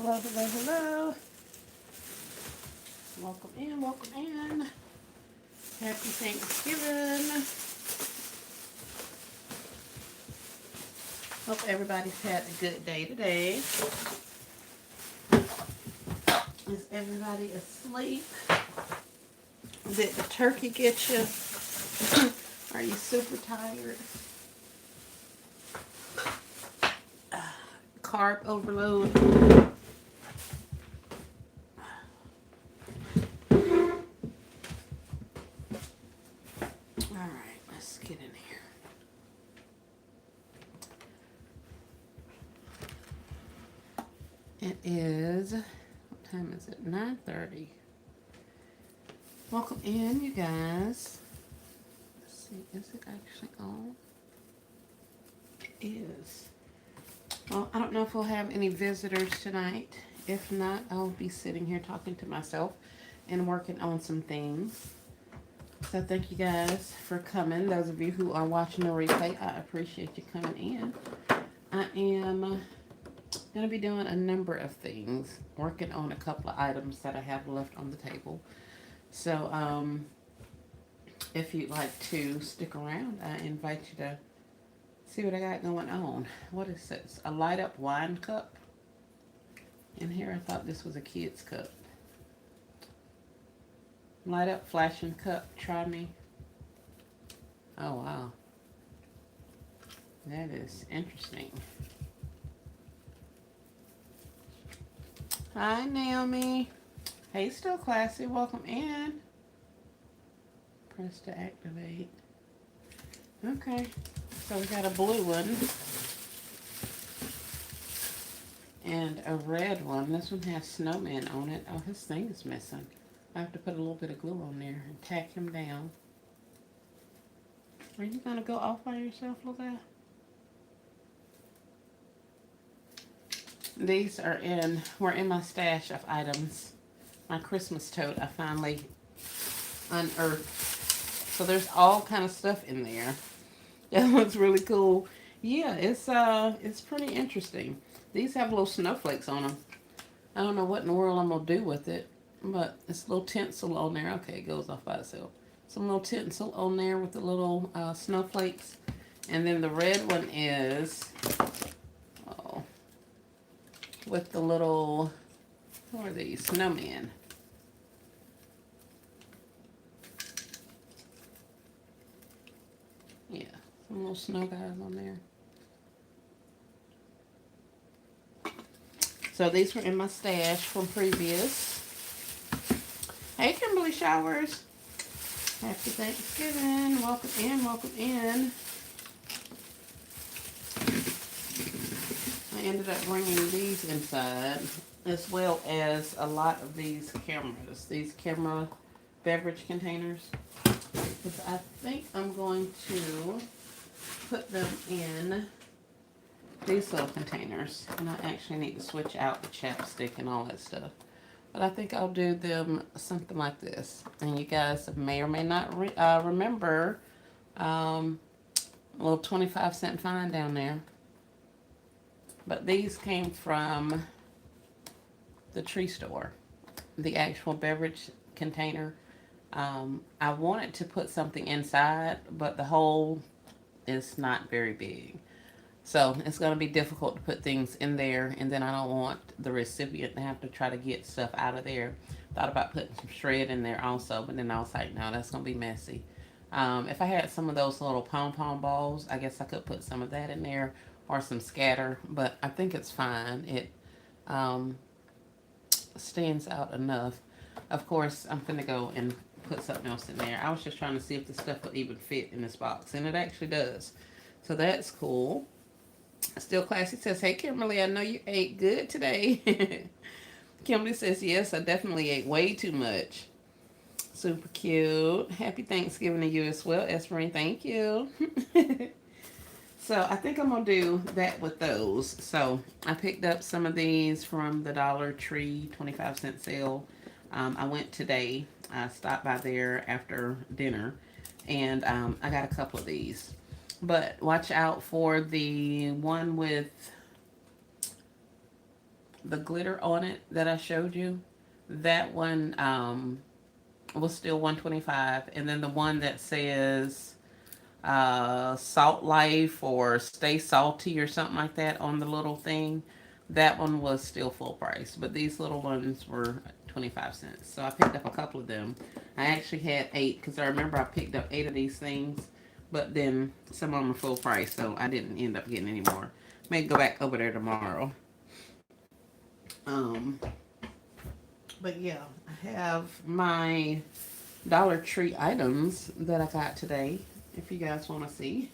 Hello, hello, hello. Welcome in, welcome in. Happy Thanksgiving. Hope everybody's had a good day today. Is everybody asleep? Did the turkey get you? Are you super tired? Carb overload. All right, let's get in here. It is, what time is it? 9:30. Welcome in, you guys. Let's see, is it actually on? It is. Well, I don't know if we'll have any visitors tonight. If not, I'll be sitting here talking to myself and working on some things. So thank you guys for coming. Those of you who are watching the replay, I appreciate you coming in. I am going to be doing a number of things, working on a couple of items that I have left on the table. So if you'd like to stick around, I invite you to see what I got going on. What is this? A light up wine cup? In here, I thought this was a kid's cup. Light up flashing cup. Try me. Oh, wow. That is interesting. Hi, Naomi. Hey, Still Classy. Welcome in. Press to activate. Okay. So we got a blue one. And a red one. This one has snowman on it. Oh, his thing is missing. I have to put a little bit of glue on there and tack him down. Are you going to go off by yourself, little guy? These were in my stash of items. My Christmas tote I finally unearthed. So there's all kind of stuff in there. That looks really cool. Yeah, it's pretty interesting. These have little snowflakes on them. I don't know what in the world I'm going to do with it. But it's a little tinsel on there. Okay, it goes off by itself. Some little tinsel on there with the little snowflakes. And then the red one is, with the little, what are these? Snowman. Yeah, some little snow guys on there. So these were in my stash from previous. Hey, Kimberly Showers. Happy Thanksgiving. Welcome in, welcome in. I ended up bringing these inside, as well as a lot of these cameras. These camera beverage containers. Because I think I'm going to put them in these little containers. And I actually need to switch out the chapstick and all that stuff. But I think I'll do them something like this. And you guys may or may not remember a little 25-cent fine down there. But these came from the tree store. The actual beverage container. I wanted to put something inside, but the hole is not very big. So it's going to be difficult to put things in there, and then I don't want the recipient to have to try to get stuff out of there. Thought about putting some shred in there also, but then I was like, no, that's going to be messy. If I had some of those little pom-pom balls, I guess I could put some of that in there, or some scatter, but I think it's fine. It stands out enough. Of course, I'm going to go and put something else in there. I was just trying to see if the stuff would even fit in this box, and it actually does. So that's cool. Still Classy says, hey, Kimberly, I know you ate good today. Kimberly says, yes, I definitely ate way too much. Super cute. Happy Thanksgiving to you as well, Esmerine. Thank you. So I think I'm going to do that with those. So I picked up some of these from the Dollar Tree 25-cent sale. I went today. I stopped by there after dinner. And I got a couple of these. But watch out for the one with the glitter on it that I showed you, that one was still 125, and then the one that says Salt Life or Stay Salty or something like that on the little thing, that one was still full price. But these little ones were 25 cents. So I picked up a couple of them. I actually had 8 because I remember I picked up 8 of these things, but then some of them were full price, so I didn't end up getting any more. May go back over there tomorrow. Um, but yeah, I have my Dollar Tree items that I got today, if you guys want to see.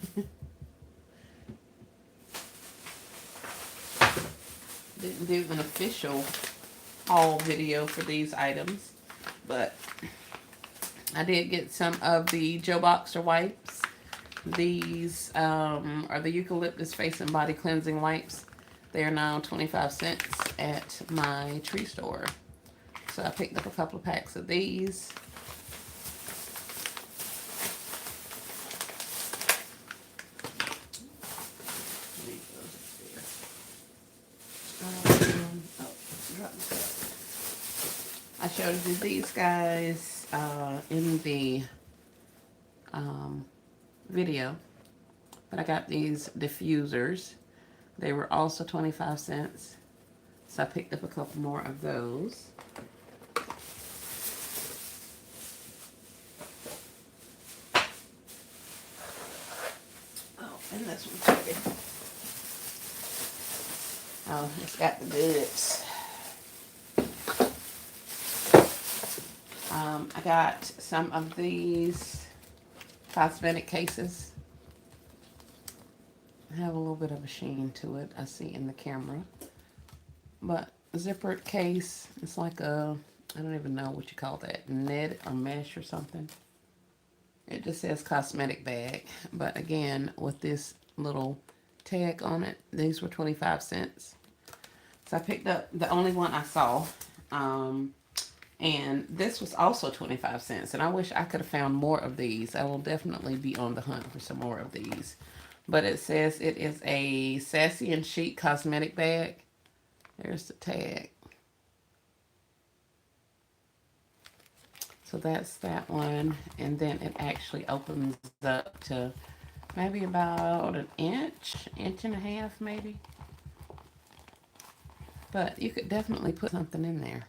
Didn't do an official haul video for these items, but I did get some of the Joe Boxer wipes. These are the eucalyptus face and body cleansing wipes. They are now 25 cents at my tree store. So I picked up a couple of packs of these. I showed you these guys in the video, but I got these diffusers. They were also 25 cents, so I picked up a couple more of those. Oh, and this one's heavy. Oh, it's got the goods. I got some of these cosmetic cases. Have a little bit of a sheen to it, I see in the camera. But a zippered case, it's like a, I don't even know what you call that, net or mesh or something. It just says cosmetic bag. But again, with this little tag on it, these were 25 cents. So I picked up the only one I saw. And this was also 25 cents. And I wish I could have found more of these. I will definitely be on the hunt for some more of these. But it says it is a Sassy and Chic cosmetic bag. There's the tag. So that's that one. And then it actually opens up to maybe about an inch and a half maybe. But you could definitely put something in there.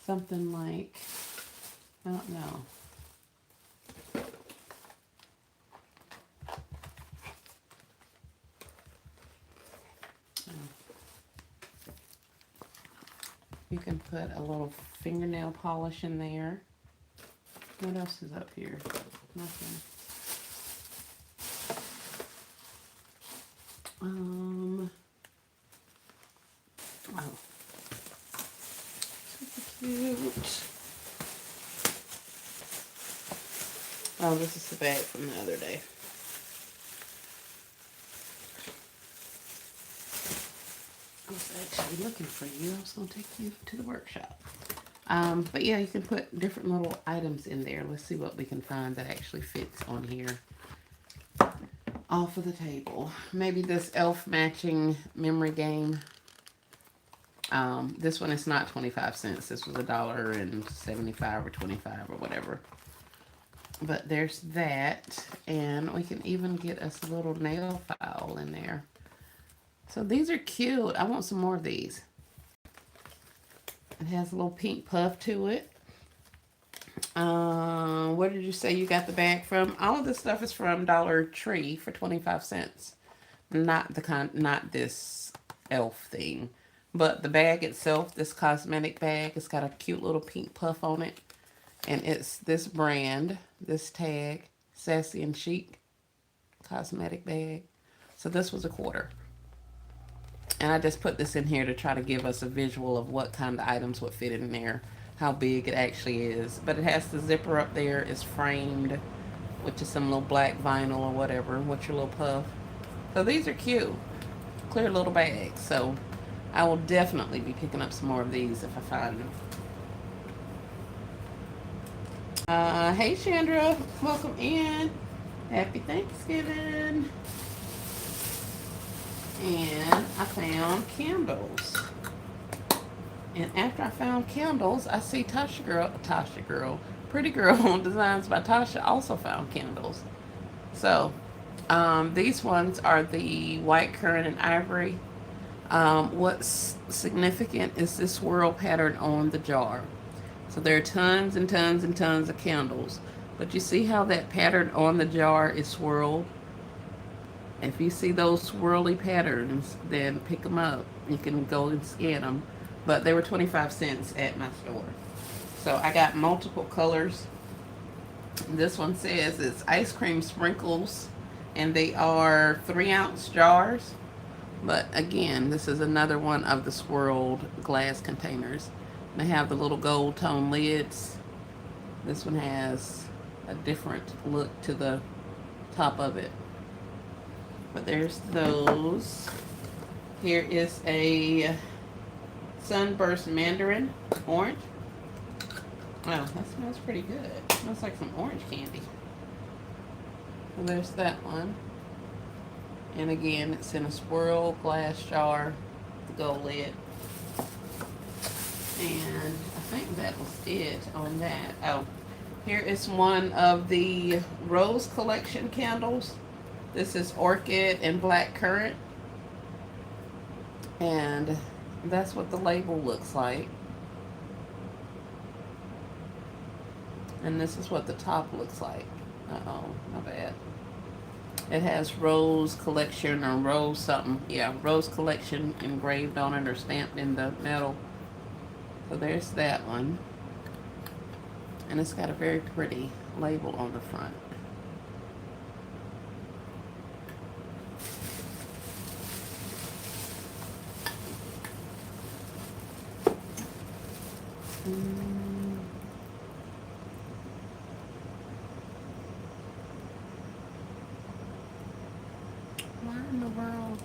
Something like, I don't know. You can put a little fingernail polish in there. What else is up here? Nothing. Oh. Super cute. Oh, this is the bag from the other day. I was actually looking for you. I was going to take you to the workshop. But yeah, you can put different little items in there. Let's see what we can find that actually fits on here. Off of the table. Maybe this elf matching memory game. This one is not 25 cents. This was $1.75 or 25 or whatever. But there's that. And we can even get us a little nail file in there. So these are cute. I want some more of these. It has a little pink puff to it. Where did you say you got the bag from? All of this stuff is from Dollar Tree for 25 cents. Not this elf thing. But the bag itself, this cosmetic bag, it's got a cute little pink puff on it. And it's this brand, this tag, Sassy and Chic cosmetic bag. So this was $1. And I just put this in here to try to give us a visual of what kind of items would fit in there, how big it actually is. But it has the zipper up there. It's framed with just some little black vinyl or whatever with your little puff. So these are cute. Clear little bags. So I will definitely be picking up some more of these if I find them. Hey Chandra, welcome in. Happy Thanksgiving. And I found candles. And after I found candles, I see Tasha Girl, Pretty Girl Designs by Tasha also found candles. So these ones are the white currant and ivory. What's significant is this swirl pattern on the jar. So there are tons and tons and tons of candles. But you see how that pattern on the jar is swirled? If you see those swirly patterns, then pick them up. You can go and scan them. But they were 25 cents at my store. So I got multiple colors. This one says it's ice cream sprinkles, and they are 3-ounce jars. But again, this is another one of the swirled glass containers. They have the little gold tone lids. This one has a different look to the top of it. But there's those. Here is a Sunburst Mandarin orange. Wow, that smells pretty good. It smells like some orange candy. So there's that one. And again, it's in a swirl glass jar, the gold lid. And I think that was it on that. Oh, here is one of the Rose Collection candles. This is Orchid and Black Currant. And that's what the label looks like. And this is what the top looks like. Uh-oh, my bad. It has Rose Collection or Rose something. Yeah, Rose Collection engraved on it or stamped in the metal. So there's that one. And it's got a very pretty label on the front. Why in the world?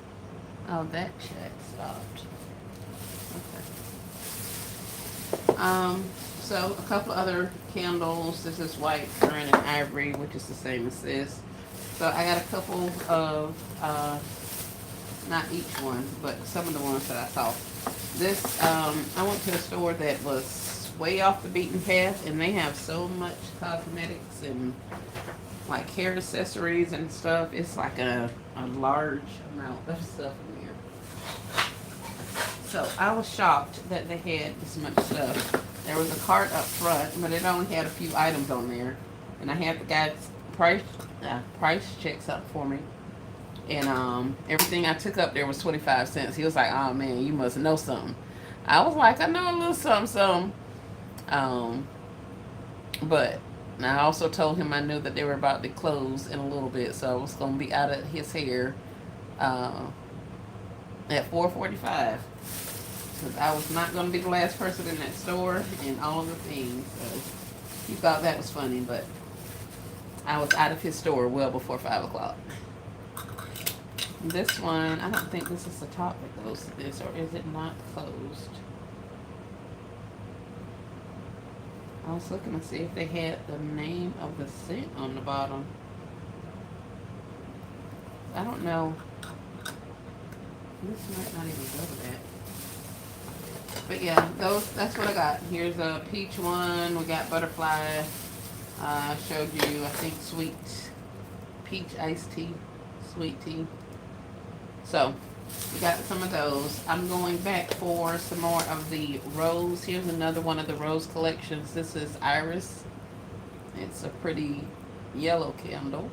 Oh, that check stopped. Okay. So a couple other candles. This is white, currant, and ivory, which is the same as this. So I got a couple of, not each one, but some of the ones that I saw. This, I went to a store that was way off the beaten path, and they have so much cosmetics and like hair accessories and stuff. It's like a large amount of stuff in here. So I was shocked that they had this much stuff. There was a cart up front, but it only had a few items on there. And I had the guy's price checks up for me. And everything I took up there was 25 cents. He was like, oh man, you must know something. I was like, I know a little something. But I also told him I knew that they were about to close in a little bit. So I was going to be out of his hair at 4:45. Because I was not going to be the last person in that store and all of the things. So he thought that was funny, but I was out of his store well before 5 o'clock. This one, I don't think this is the top that goes to this, or is it not closed? I was looking to see if they had the name of the scent on the bottom. I don't know. This might not even go to that. But yeah, that's what I got. Here's a peach one. We got butterfly. I showed you, I think, sweet peach iced tea, sweet tea. So we got some of those. I'm going back for some more of the rose. Here's another one of the rose collections. This is Iris. It's a pretty yellow candle.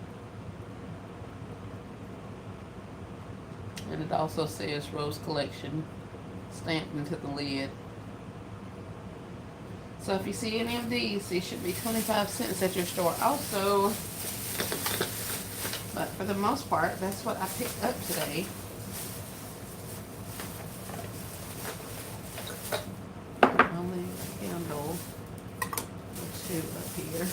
And it also says Rose Collection stamped into the lid. So if you see any of these, they should be 25 cents at your store also. But for the most part, that's what I picked up today. Only a candle or two up here.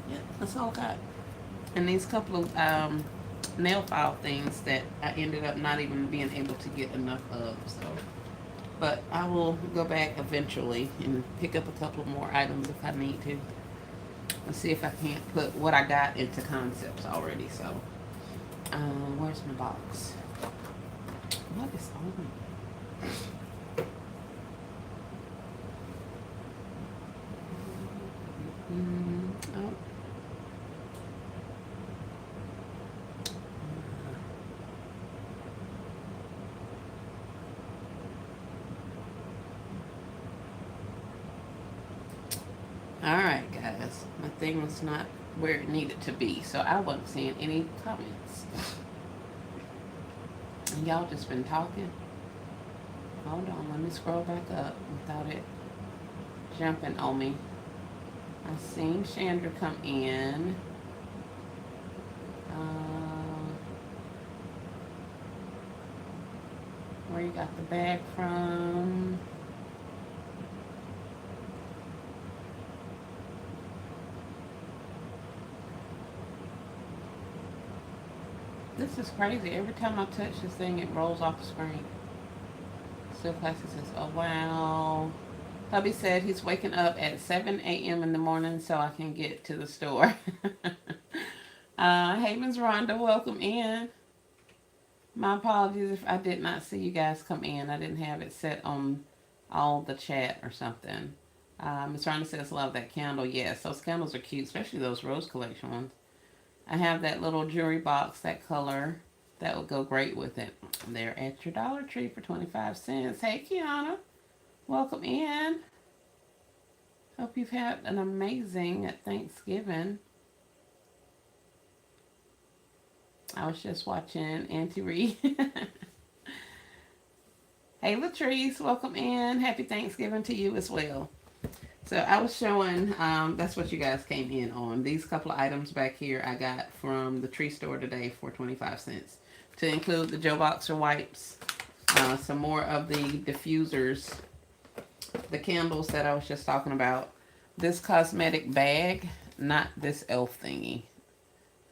Yep, that's all I got. And these couple of nail file things that I ended up not even being able to get enough of. So, but I will go back eventually and pick up a couple more items if I need to. Let's see if I can't put what I got into concepts already. So, where's my box? What is on? Oh. Alright, guys. My thing was not where it needed to be, so I wasn't seeing any comments. And y'all just been talking. Hold on, let me scroll back up without it jumping on me. I seen Chandra come in. Where you got the bag from? This is crazy. Every time I touch this thing, it rolls off the screen. Still Classy says, oh wow. Hubby said he's waking up at 7 a.m. in the morning so I can get to the store. Hey, Ms. Rhonda, welcome in. My apologies if I did not see you guys come in. I didn't have it set on all the chat or something. Ms. Rhonda says, love that candle. Yes, those candles are cute, especially those Rose Collection ones. I have that little jewelry box, that color. That would go great with it. They're at your Dollar Tree for 25 cents. Hey, Kiana. Welcome in. Hope you've had an amazing Thanksgiving. I was just watching Auntie Ree. Hey, Latrice. Welcome in. Happy Thanksgiving to you as well. So I was showing, that's what you guys came in on. These couple of items back here I got from the tree store today for 25 cents. To include the Joe Boxer wipes, some more of the diffusers, the candles that I was just talking about, this cosmetic bag, not this elf thingy.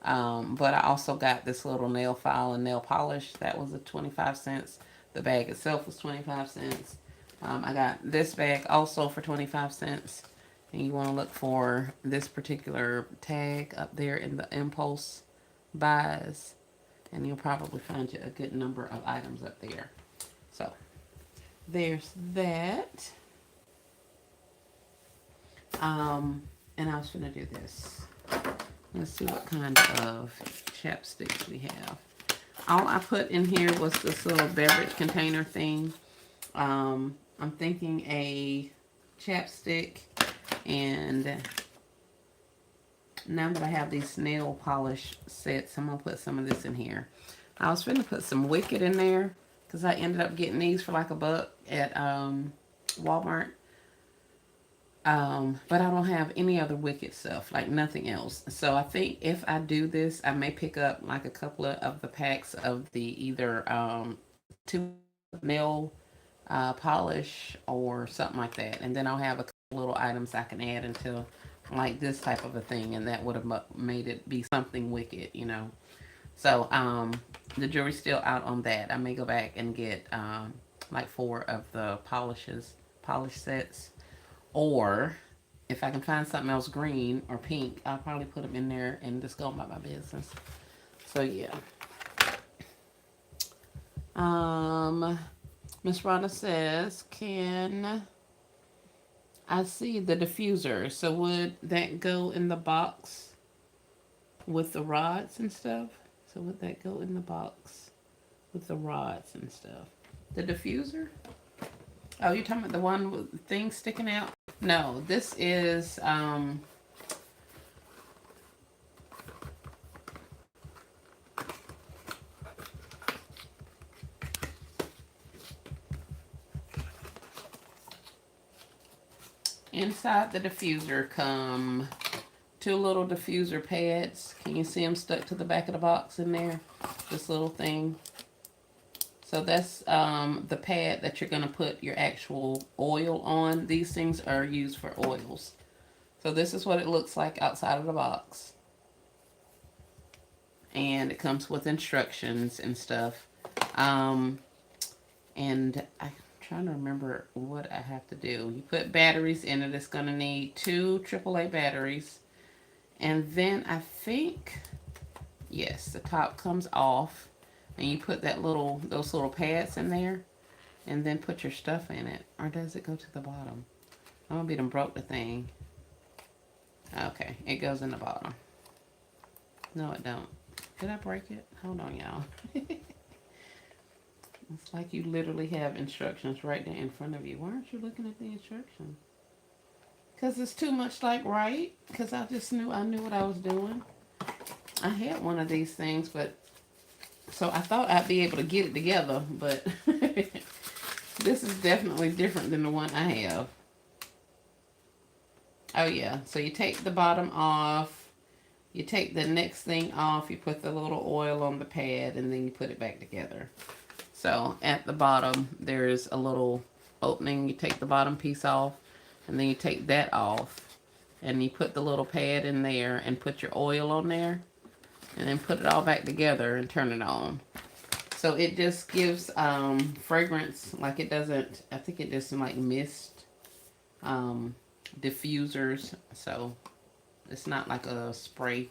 But I also got this little nail file and nail polish. That was a 25 cents. The bag itself was 25 cents. I got this bag also for 25 cents. And you want to look for this particular tag up there in the impulse buys. And you'll probably find you a good number of items up there. So, there's that. And I was going to do this. Let's see what kind of chapsticks we have. All I put in here was this little beverage container thing. I'm thinking a chapstick, and now that I have these nail polish sets, I'm going to put some of this in here. I was going to put some Wicked in there because I ended up getting these for like $1 at Walmart. But I don't have any other Wicked stuff, like nothing else. So I think if I do this, I may pick up like a couple of the packs of the either 2 nail polish or something like that. And then I'll have a couple little items I can add into like this type of a thing. And that would have made it be something Wicked, you know. So the jury's still out on that. I may go back and get like 4 of the polish sets. Or if I can find something else green or pink, I'll probably put them in there and just go about my business. So yeah. Miss Rhonda says, can I see the diffuser? So would that go in the box with the rods and stuff? So would that go in the box with the rods and stuff? The diffuser? Oh, you're talking about the one with things sticking out? No, this is inside the diffuser come 2 little diffuser pads. Can you see them stuck to the back of the box in there? This little thing. So that's the pad that you're going to put your actual oil on. These things are used for oils. So this is what it looks like outside of the box. And it comes with instructions and stuff. And I'm trying to remember what I have to do. You put batteries in it. It's going to need 2 AAA batteries. And then I think, yes, the top comes off. And you put those little pads in there. And then put your stuff in it. Or does it go to the bottom? I'm gonna be done broke the thing. Okay, it goes in the bottom. No, it don't. Did I break it? Hold on, y'all. It's like you literally have instructions right there in front of you. Why aren't you looking at the instructions? Because it's too much like right. Because I knew what I was doing. I had one of these things, but so I thought I'd be able to get it together, but this is definitely different than the one I have. Oh yeah, so you take the bottom off, you take the next thing off, you put the little oil on the pad, and then you put it back together. So at the bottom, there's a little opening. You take the bottom piece off, and then you take that off, and you put the little pad in there and put your oil on there, and then put it all back together and turn it on. So it just gives fragrance, like it doesn't, I think it just like mist um, diffusers. So it's not like a spray,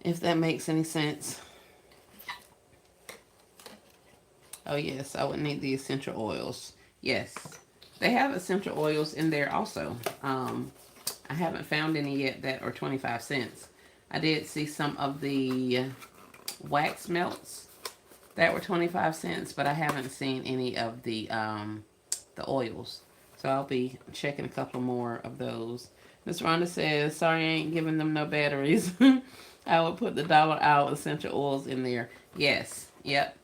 if that makes any sense. Oh yes, I would need the essential oils. Yes, they have essential oils in there also. I haven't found any yet that are 25 cents. I did see some of the wax melts that were 25 cents, but I haven't seen any of the oils. So I'll be checking a couple more of those. Miss Rhonda says, sorry I ain't giving them no batteries. I would put the dollar out essential oils in there. Yes, yep.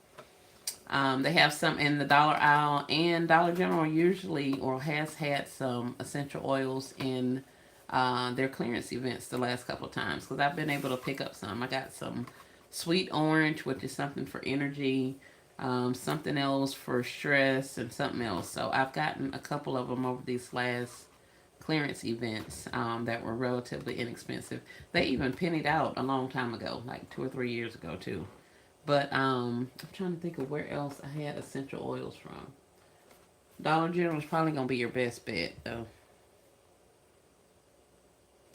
They have some in the dollar aisle, and Dollar General usually or has had some essential oils in their clearance events the last couple of times because I've been able to pick up some. I got some sweet orange, which is something for energy, something else for stress, and something else. So I've gotten a couple of them over these last clearance events that were relatively inexpensive. They even pennied out a long time ago, like 2 or 3 years ago too. But I'm trying to think of where else I had essential oils from. Dollar General is probably gonna be your best bet though.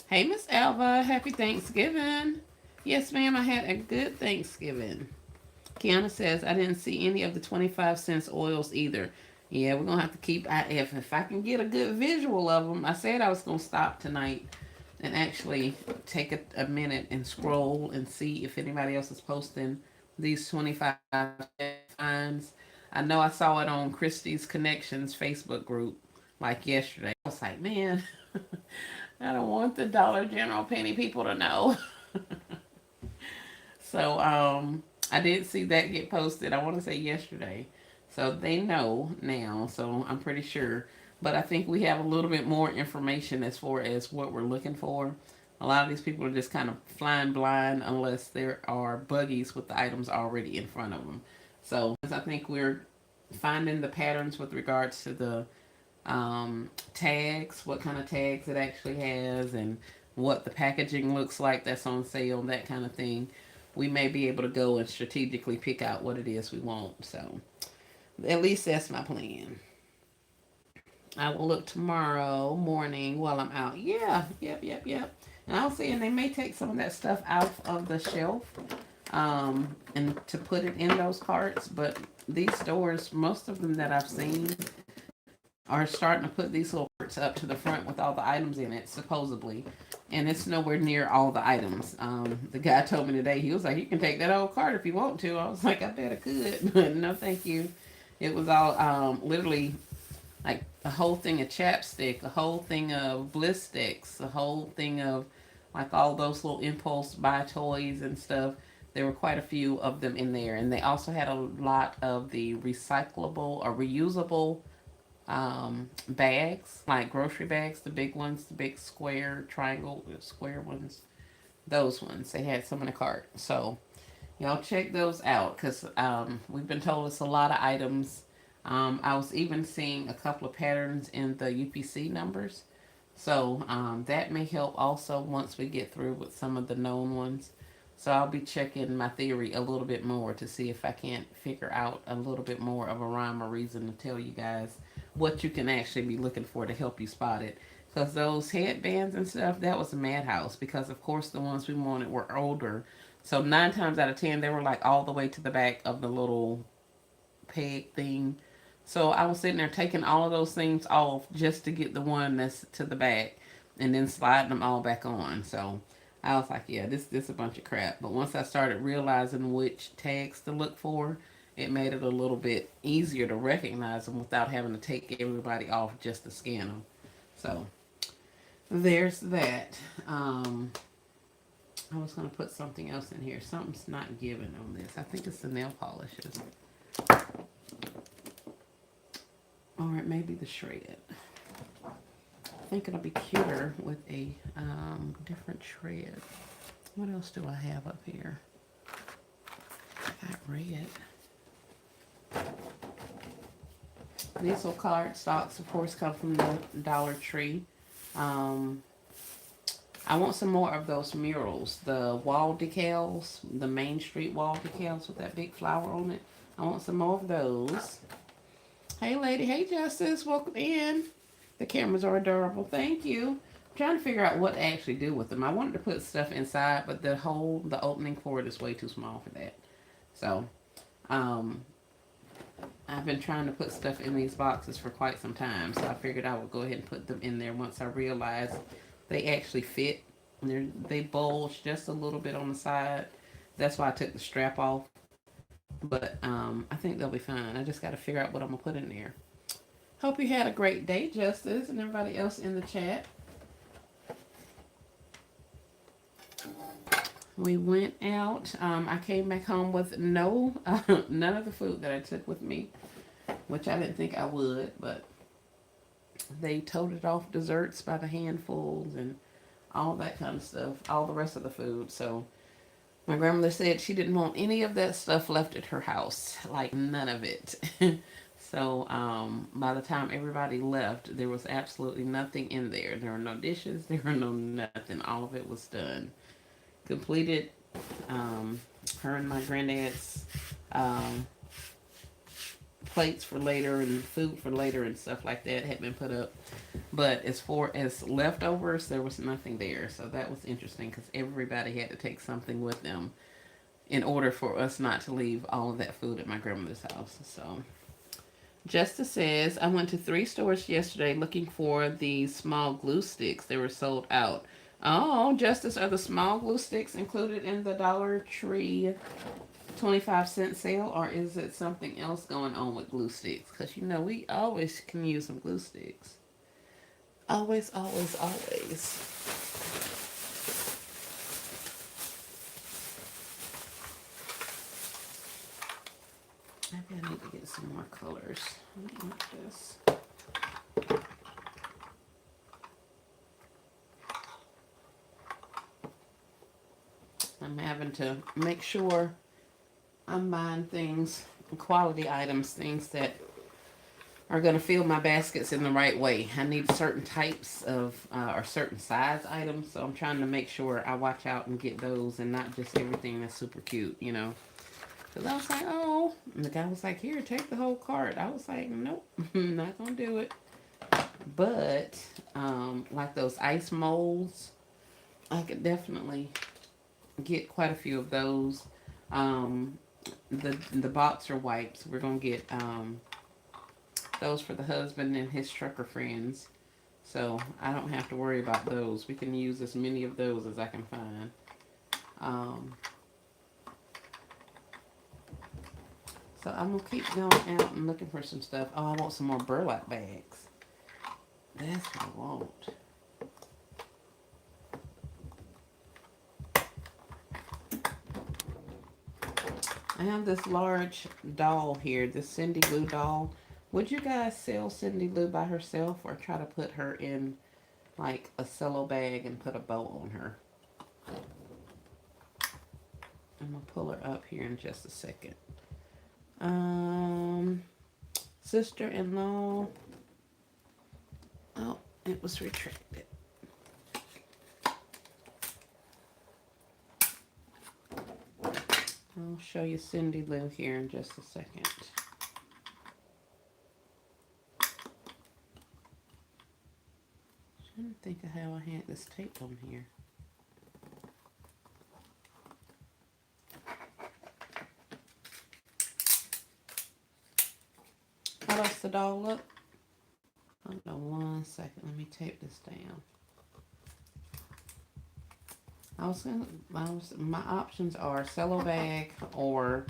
Hey Miss Alva, happy Thanksgiving. Yes, ma'am, I had a good Thanksgiving. Kiana says I didn't see any of the 25 cents oils either. Yeah, we're gonna have to keep. If I can get a good visual of them, I said I was gonna stop tonight and actually take a minute and scroll and see if anybody else is posting these 25 finds. I know I saw it on Christie's Connections Facebook group like yesterday. I was like, man, I don't want the Dollar General penny people to know. So I did see that get posted. I want to say yesterday. So they know now. So I'm pretty sure. But I think we have a little bit more information as far as what we're looking for. A lot of these people are just kind of flying blind unless there are buggies with the items already in front of them. So I think we're finding the patterns with regards to the tags, what kind of tags it actually has, and what the packaging looks like that's on sale, that kind of thing. We may be able to go and strategically pick out what it is we want. So at least that's my plan. I will look tomorrow morning while I'm out. Yeah, yep. And I'll see, and they may take some of that stuff out of the shelf and to put it in those carts. But these stores, most of them that I've seen, are starting to put these little carts up to the front with all the items in it, supposedly. And it's nowhere near all the items. The guy told me today, he was like, you can take that old cart if you want to. I was like, I bet I could, but no, thank you. It was all literally like a whole thing of chapstick, a whole thing of bliss sticks, a whole thing of like all those little impulse buy toys and stuff. There were quite a few of them in there, and they also had a lot of the recyclable or reusable bags, like grocery bags, the big ones, the big square, triangle, square ones. Those ones they had some in the cart. So y'all check those out because we've been told it's a lot of items. I was even seeing a couple of patterns in the UPC numbers. So that may help also once we get through with some of the known ones. So I'll be checking my theory a little bit more to see if I can't figure out a little bit more of a rhyme or reason to tell you guys what you can actually be looking for to help you spot it. Because those headbands and stuff, that was a madhouse. Because, of course, the ones we wanted were older. So 9 times out of 10, they were like all the way to the back of the little peg thing. So I was sitting there taking all of those things off just to get the one that's to the back and then sliding them all back on. So I was like, yeah, this a bunch of crap. But once I started realizing which tags to look for, it made it a little bit easier to recognize them without having to take everybody off just to scan them. So there's that. I was going to put something else in here. Something's not given on this. I think it's the nail polishes. Or it may be the shred. I think it'll be cuter with a different shred. What else do I have up here? I got red. These little card stocks, of course, come from the Dollar Tree. I want some more of those murals, the wall decals, the Main Street wall decals with that big flower on it. I want some more of those. Hey, lady. Hey, Justice. Welcome in. The cameras are adorable. Thank you. I'm trying to figure out what to actually do with them. I wanted to put stuff inside, but the opening for it is way too small for that. So, I've been trying to put stuff in these boxes for quite some time. So I figured I would go ahead and put them in there once I realized they actually fit. They bulge just a little bit on the side. That's why I took the strap off. But I think they'll be fine. I just got to figure out what I'm going to put in there. Hope you had a great day, Justice, and everybody else in the chat. We went out. I came back home with none of the food that I took with me, which I didn't think I would, but they toted off desserts by the handfuls and all that kind of stuff, all the rest of the food. So my grandmother said she didn't want any of that stuff left at her house, like none of it. So by the time everybody left, there was absolutely nothing in there. There were no dishes, there were no nothing. All of it was done. Completed. Her and my granddad's plates for later and food for later and stuff like that had been put up. But as far as leftovers, there was nothing there. So that was interesting because everybody had to take something with them in order for us not to leave all of that food at my grandmother's house. So Justice says, I went to 3 stores yesterday looking for the small glue sticks. They were sold out. Oh, Justice, are the small glue sticks included in the Dollar Tree 25-cent sale, or is it something else going on with glue sticks? Because, we always can use some glue sticks. Always, always, always. Maybe I need to get some more colors. I don't want this. I'm having to make sure I'm buying things, quality items, things that are going to fill my baskets in the right way. I need certain types of, or certain size items, so I'm trying to make sure I watch out and get those and not just everything that's super cute, Because I was like, oh, and the guy was like, here, take the whole cart. I was like, nope, not going to do it. But, like those ice molds, I could definitely get quite a few of those. The boxer wipes, we're going to get those for the husband and his trucker friends. So I don't have to worry about those. We can use as many of those as I can find. So I'm going to keep going out and looking for some stuff. Oh, I want some more burlap bags. That's what I want. I have this large doll here, this Cindy Lou doll. Would you guys sell Cindy Lou by herself or try to put her in like a cello bag and put a bow on her? I'm going to pull her up here in just a second. Sister-in-law. Oh, it was retracted. I'll show you Cindy Lou here in just a second. I don't think of how I had this tape on here. How does the doll look? Hold on 1 second. Let me tape this down. My options are cello bag or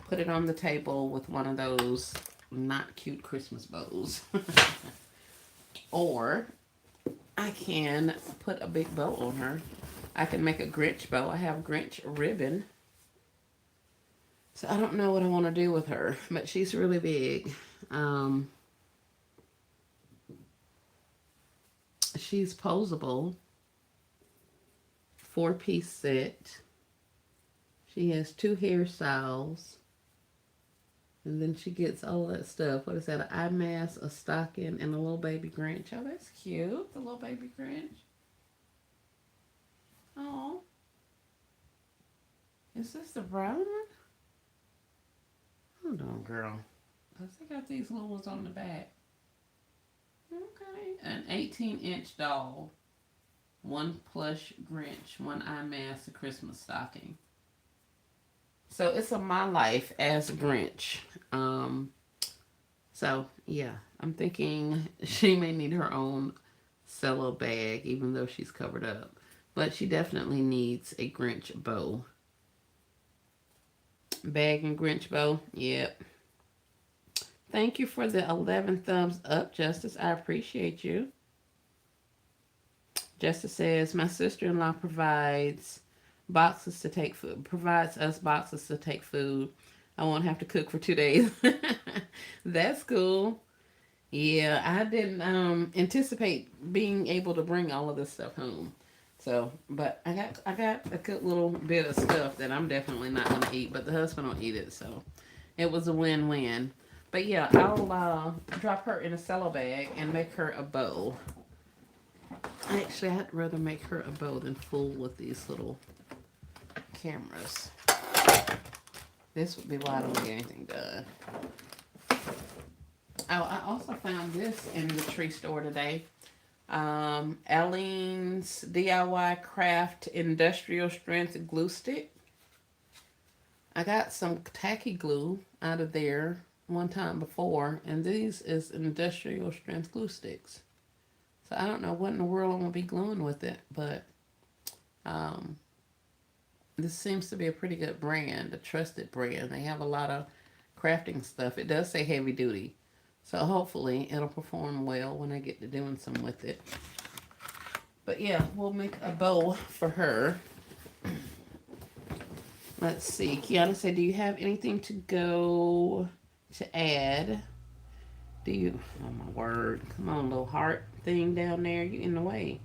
put it on the table with one of those not cute Christmas bows. Or I can put a big bow on her. I can make a Grinch bow. I have Grinch ribbon. So I don't know what I want to do with her, but she's really big. She's posable. 4-piece set. She has 2 hairstyles. And then she gets all that stuff. What is that? An eye mask, a stocking, and a little baby Grinch. Oh, that's cute. The little baby Grinch. Oh. Is this the brown one? Hold on, girl. Because they got these little ones on the back. Okay. An 18-inch doll. 1 plush Grinch. 1 eye mask. A Christmas stocking. So it's a my life as a Grinch. So yeah, I'm thinking she may need her own cello bag, even though she's covered up. But she definitely needs a Grinch bow. Bag and Grinch bow. Yep. Thank you for the 11 thumbs up, Justice. I appreciate you. Justice says, my sister-in-law provides boxes to take food, provides us boxes to take food. I won't have to cook for 2 days. That's cool. Yeah, I didn't anticipate being able to bring all of this stuff home. So, but I got a good little bit of stuff that I'm definitely not going to eat, but the husband will eat it. So it was a win-win. But yeah, I'll drop her in a cello bag and make her a bow. Actually, I'd rather make her a bow than fool with these little cameras. This would be why I don't get anything done. Oh, I also found this in the tree store today. Aleene's DIY Craft Industrial Strength Glue Stick. I got some tacky glue out of there one time before, and these is industrial strength glue sticks. So I don't know what in the world I'm going to be gluing with it, but this seems to be a pretty good brand, a trusted brand. They have a lot of crafting stuff. It does say heavy duty, so hopefully it'll perform well when I get to doing some with it. But yeah, we'll make a bow for her. Let's see. Kiana said, do you have anything to add? Do you, oh my word, come on, little heart thing down there, you in the way.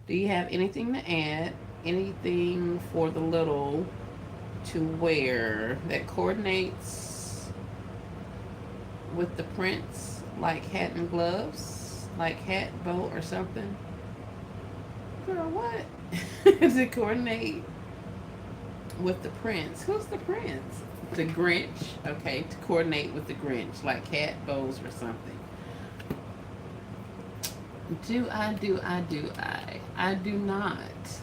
Do you have anything to add? Anything for the little to wear that coordinates with the prints, like hat and gloves, like hat, bow, or something? Girl, what? Does it coordinate with the prince? Who's the prince? The Grinch. Okay, to coordinate with the Grinch, like hat, bows, or something. Do I? I do not.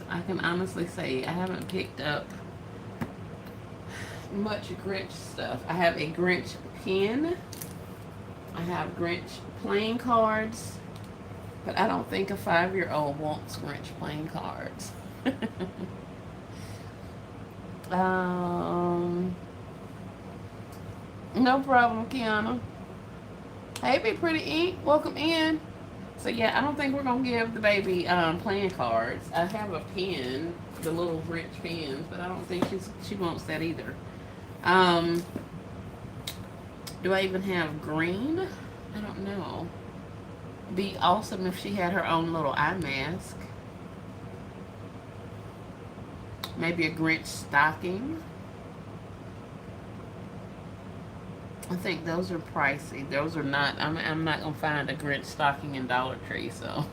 I can honestly say I haven't picked up much Grinch stuff. I have a Grinch pen. I have Grinch playing cards. But I don't think a 5-year-old wants Grinch playing cards. No problem, Kiana. Hey, Be Pretty Ink. Welcome in. So yeah, I don't think we're gonna give the baby playing cards. I have a pen, the little Grinch pens, but I don't think she wants that either. Do I even have green? I don't know. Be awesome if she had her own little eye mask. Maybe a Grinch stocking. I think those are pricey. Those are not. I'm not gonna find a Grinch stocking in Dollar Tree. So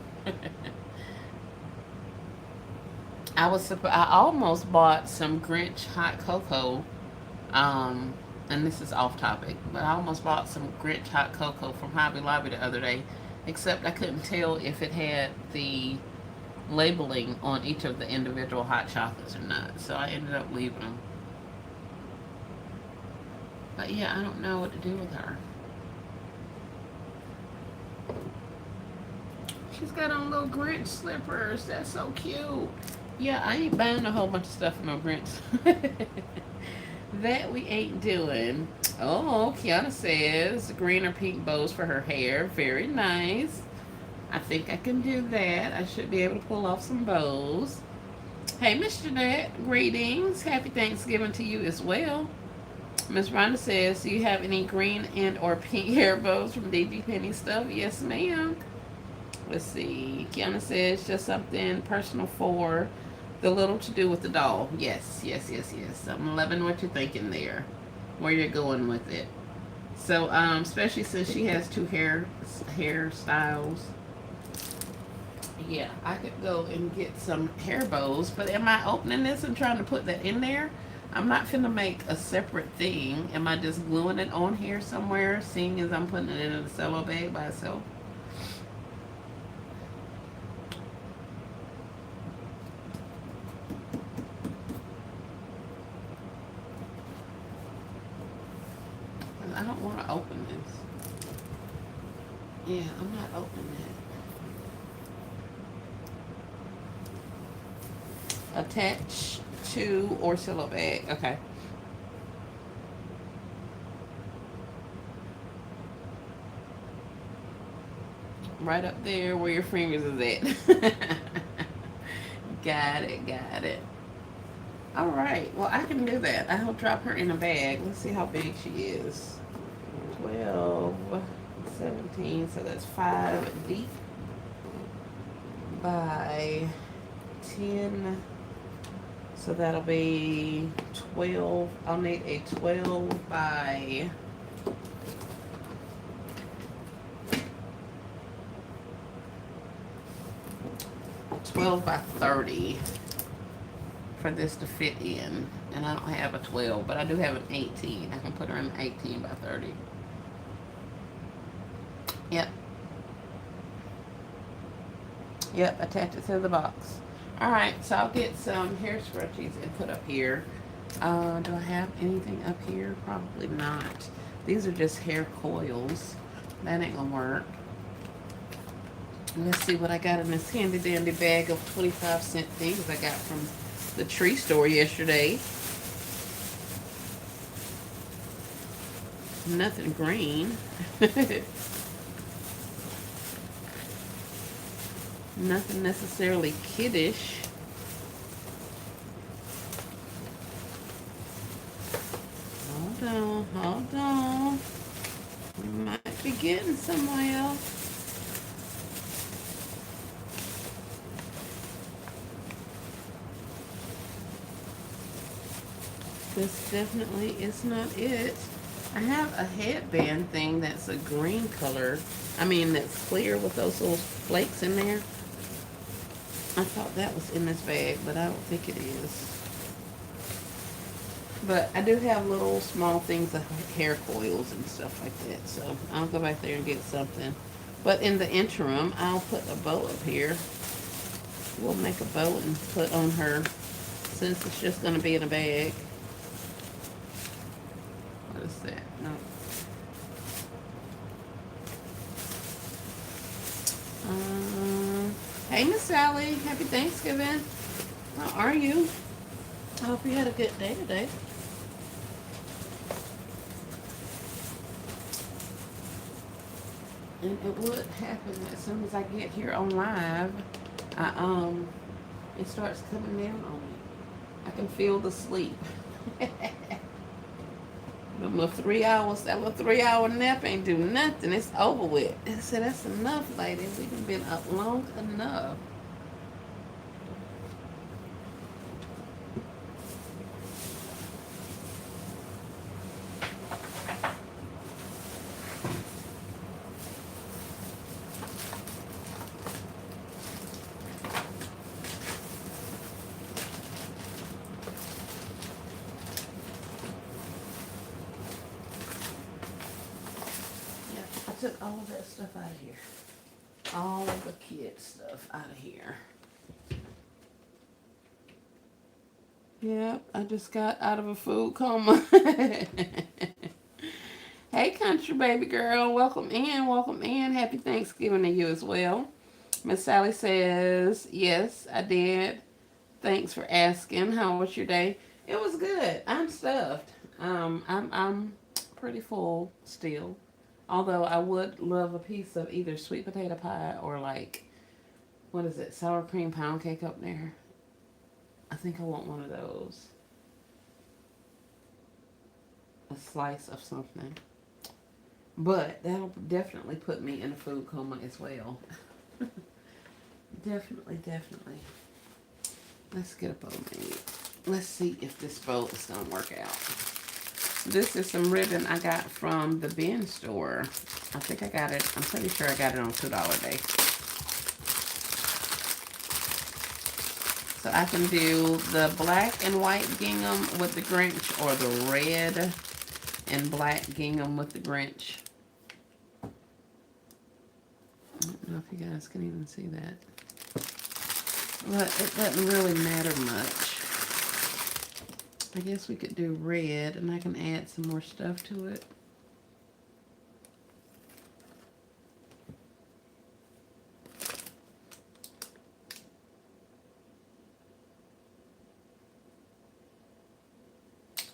I almost bought some Grinch hot cocoa. And this is off topic, but I almost bought some Grinch hot cocoa from Hobby Lobby the other day, except I couldn't tell if it had the labeling on each of the individual hot chocolates or not. So I ended up leaving them. But yeah, I don't know what to do with her. She's got on little Grinch slippers. That's so cute. Yeah, I ain't buying a whole bunch of stuff for no Grinch. That we ain't doing. Oh, Kiana says green or pink bows for her hair. Very nice. I think I can do that. I should be able to pull off some bows. Hey, Miss Jeanette, greetings. Happy Thanksgiving to you as well. Miss Rhonda says, do you have any green and or pink hair bows from DG Penny stuff? Yes, ma'am. Let's see. Kiana says, just something personal for the little to do with the doll. Yes, yes, yes, yes. I'm loving what you're thinking there, where you're going with it. So, especially since she has two hairstyles. Yeah, I could go and get some hair bows, but am I opening this and trying to put that in there? I'm not finna make a separate thing. Am I just gluing it on here somewhere, seeing as I'm putting it in a cello bag by itself? I don't want to open this. Yeah, I'm not opening it. Attach to or cello bag. Okay. Right up there where your fingers is at. Got it, got it. All right, well, I can do that. I'll drop her in a bag. Let's see how big she is. 12, 17, so that's 5 deep by 10. So that'll be 12. I'll need a 12 by 30 for this to fit in. And I don't have a 12, but I do have an 18. I can put her in an 18 by 30. Yep. Yep, attach it to the box. Alright, so I'll get some hair scrunchies and put up here. Do I have anything up here? Probably not. These are just hair coils. That ain't gonna work. Let's see what I got in this handy dandy bag of 25-cent things I got from the tree store yesterday. Nothing green. Nothing necessarily kiddish. Hold on, hold on. We might be getting somewhere. This definitely is not it. I have a headband thing that's a green color. I mean, that's clear with those little flakes in there. I thought that was in this bag, but I don't think it is. But I do have little small things of hair coils and stuff like that. So I'll go back there and get something. But in the interim, I'll put a bow up here. We'll make a bow and put on her since it's just going to be in a bag. What is that? No. Hey, Miss Sally. Happy Thanksgiving. How are you? I hope you had a good day today. And it would happen as soon as I get here on live. It starts coming down on me. I can feel the sleep. That little 3 hour nap ain't do nothing. It's over with. I said, that's enough, lady. We've been up long enough. Took all of that stuff out of here. all of the kid stuff out of here. Yep, I just got out of a food coma. Hey, country baby girl, welcome in, welcome in. Happy Thanksgiving to you as well. Miss Sally says, yes, I did. Thanks for asking. How was your day? It was good. I'm stuffed. I'm pretty full still. Although I would love a piece of either sweet potato pie or like, what is it, sour cream pound cake up there. I think I want one of those. A slice of something. But that'll definitely put me in a food coma as well. Definitely, definitely. Let's get a bow made. Let's see if this bow is going to work out. This is some ribbon I got from the bin store. I think I got it. I'm pretty sure I got it on $2 day. So I can do the black and white gingham with the Grinch or the red and black gingham with the Grinch. I don't know if you guys can even see that. But it doesn't really matter much. I guess we could do red and I can add some more stuff to it.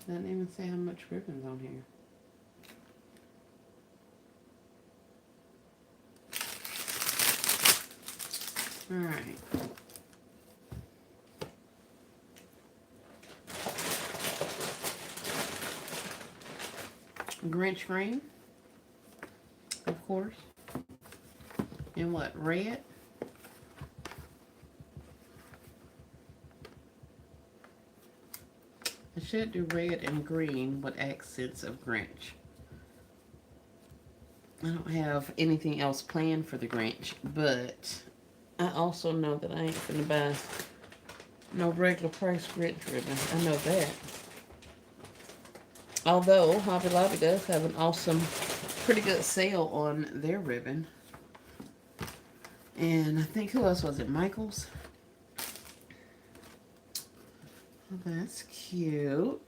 Doesn't even say how much ribbon's on here. Alright. Grinch green, of course. And what, red? I should do red and green with accents of Grinch. I don't have anything else planned for the Grinch, but I also know that I ain't gonna buy no regular price Grinch ribbon. I know that. Although Hobby Lobby does have an awesome, pretty good sale on their ribbon. And I think, who else was it? Michael's? Oh, that's cute.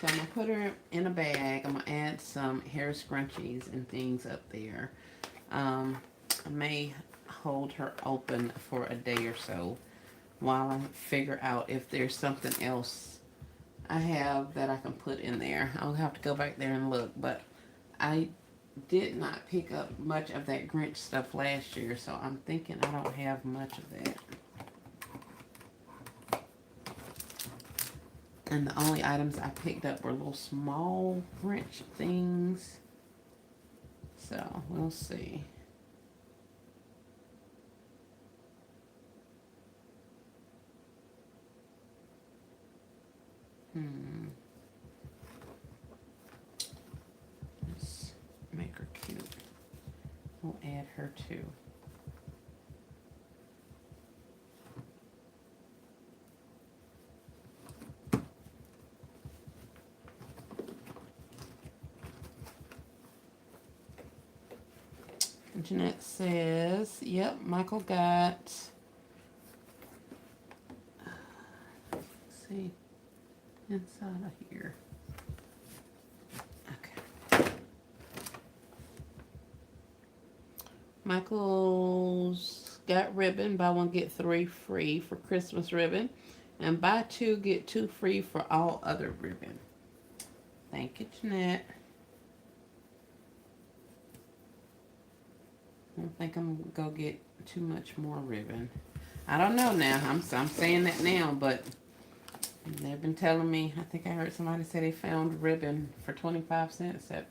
So I'm going to put her in a bag. I'm going to add some hair scrunchies and things up there. I may hold her open for a day or so while I figure out if there's something else I have that I can put in there. I'll have to go back there and look, but I did not pick up much of that Grinch stuff last year, so I'm thinking I don't have much of that. And the only items I picked up were little small Grinch things. So, we'll see. Let's make her cute. We'll add her too. Jeanette says, yep, Michael got, let's see, inside of here. Okay. Michael's got ribbon, buy one, get 3 free for Christmas ribbon. And buy 2, get 2 free for all other ribbon. Thank you, Jeanette. I don't think I'm going to go get too much more ribbon. I don't know now. I'm saying that now, but they've been telling me, I think I heard somebody say they found ribbon for 25 cents at,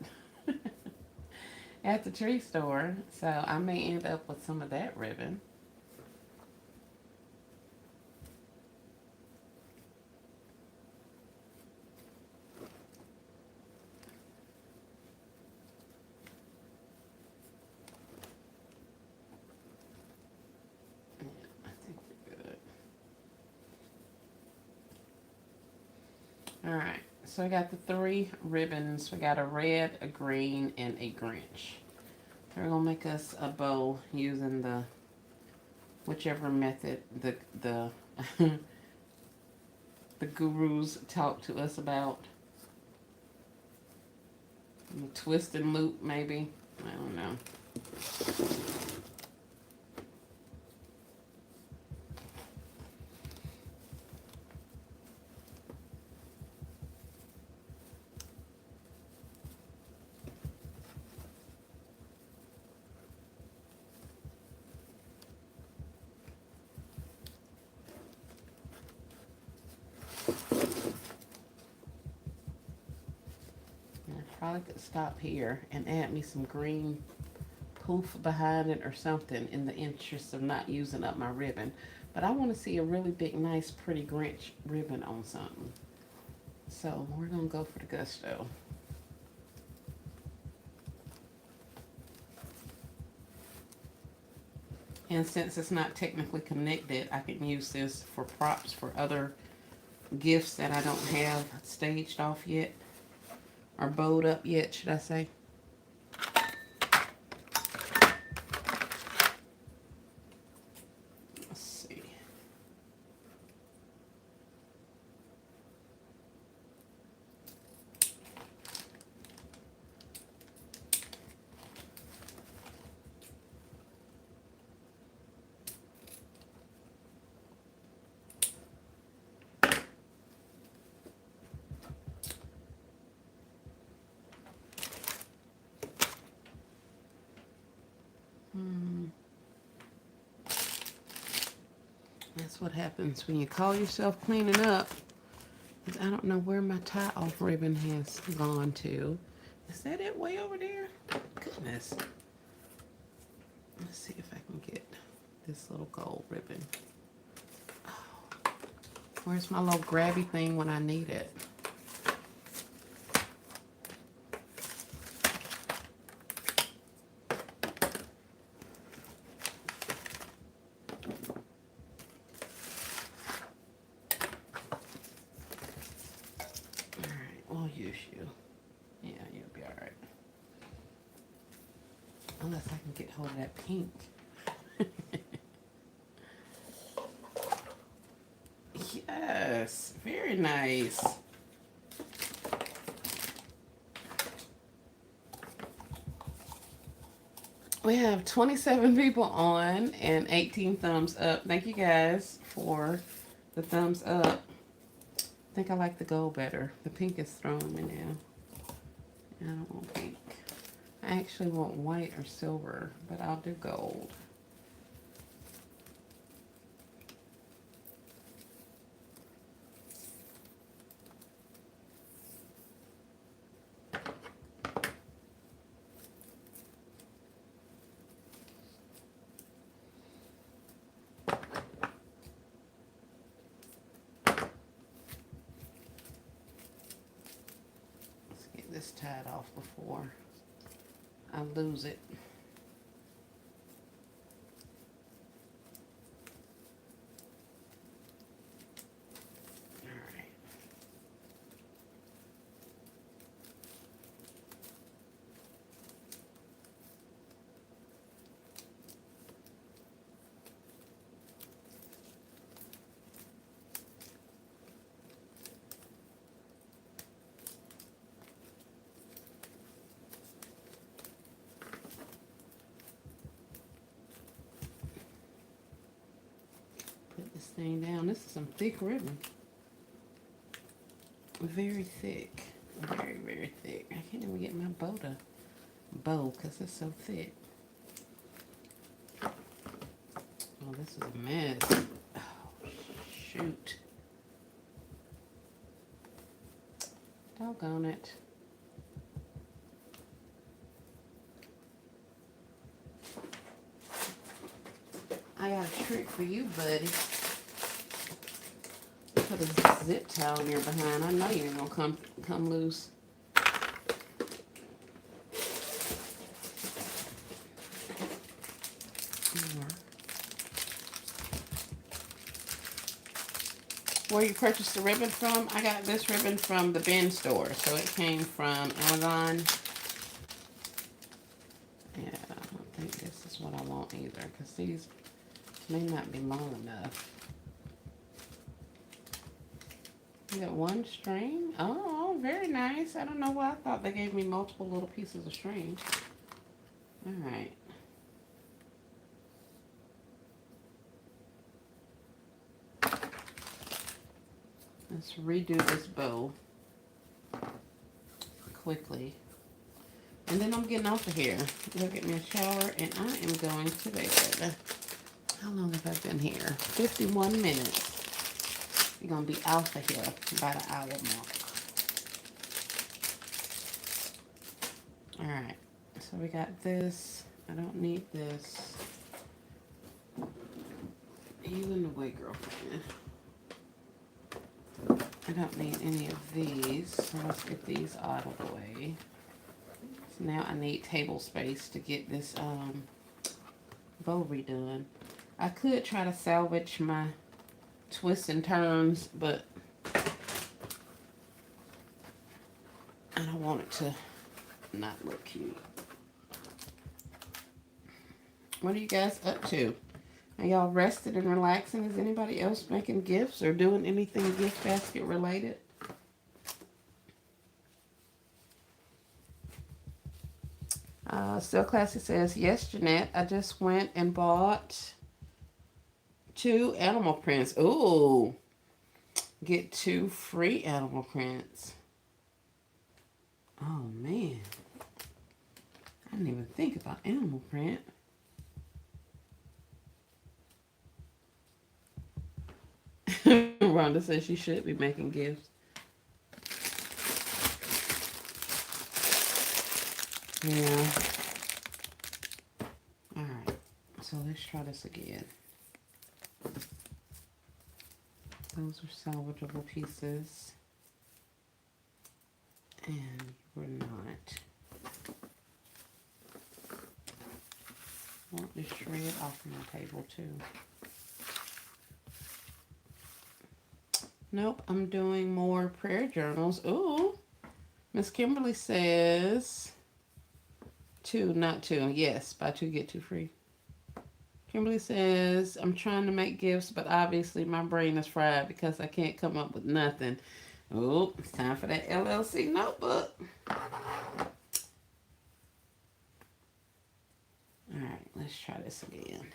at the tree store. So I may end up with some of that ribbon. All right, so I got the 3 ribbons. We got a red, a green, and a Grinch. We're gonna make us a bow using the whichever method the the gurus talk to us about. Twist and loop, maybe. I don't know. I probably could stop here and add me some green poof behind it or something in the interest of not using up my ribbon. But I want to see a really big, nice, pretty Grinch ribbon on something. So we're going to go for the gusto. And since it's not technically connected, I can use this for props for other gifts that I don't have staged off yet. Or bowed up yet, should I say. Let's see. That's what happens when you call yourself cleaning up. I don't know where my tie-off ribbon has gone to. Is that it way over there? Goodness. Let's see if I can get this little gold ribbon. Oh, where's my little grabby thing when I need it? I'll use you. Yeah, you'll be all right. Unless I can get hold of that pink. Yes, very nice. We have 27 people on and 18 thumbs up. Thank you guys for the thumbs up. I think I like the gold better. The pink is throwing me now. I don't want pink. I actually want white or silver, but I'll do gold. Let's get this tied off before I lose it. Put this thing down. This is some thick ribbon. Very thick. Very, very thick. I can't even get my bow to bow because it's so thick. Oh, this is a mess. Oh, shoot. Doggone it. I got a trick for you, buddy. Put a zip tie on your behind. I know you ain't gonna come loose. where you purchased the ribbon from. I got this ribbon from the bin store. So it came from Amazon. Yeah, I don't think this is what I want either, because these may not be long enough. You got one string. Oh, very nice. I don't know why I thought they gave me multiple little pieces of string. All right. Let's redo this bow quickly. And then I'm getting off of here. Go get me a shower, and I am going to bed. How long have I been here? 51 minutes. You're going to be out of here by the hour mark. Alright. So we got this. I don't need this. Even the way, girlfriend. I don't need any of these. So let's get these out of the way. So now I need table space to get this bow redone. I could try to salvage my twists and turns, but I don't want it to not look cute. What are you guys up to? Are y'all rested and relaxing? Is anybody else making gifts or doing anything gift basket related? Still Classy says, yes, Jeanette, I just went and bought 2 animal prints. Ooh, get 2 free animal prints. Oh, man. I didn't even think about animal print. Rhonda says she should be making gifts. Yeah. Alright. So let's try this again. Those are salvageable pieces. And we're not. I want this shred off my table too. Nope, I'm doing more prayer journals. Ooh. Miss Kimberly says 2, not 2. Yes, buy 2, get 2 free. Kimberly says, I'm trying to make gifts, but obviously my brain is fried because I can't come up with nothing. Oh, it's time for that LLC notebook. Alright, let's try this again.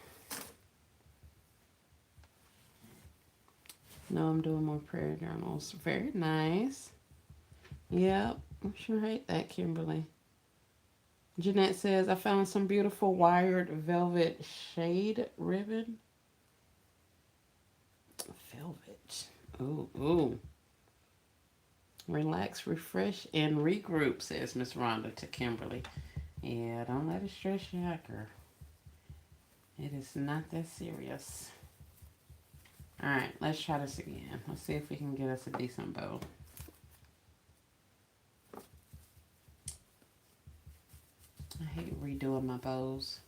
No, I'm doing more prayer journals. Very nice. Yep, I sure hate that, Kimberly. Jeanette says, I found some beautiful wired velvet shade ribbon. Velvet. Ooh, ooh. Relax, refresh, and regroup, says Miss Rhonda to Kimberly. Yeah, don't let it stress you out, girl. It is not that serious. Alright, let's try this again. Let's see if we can get us a decent bow. I hate redoing my bows.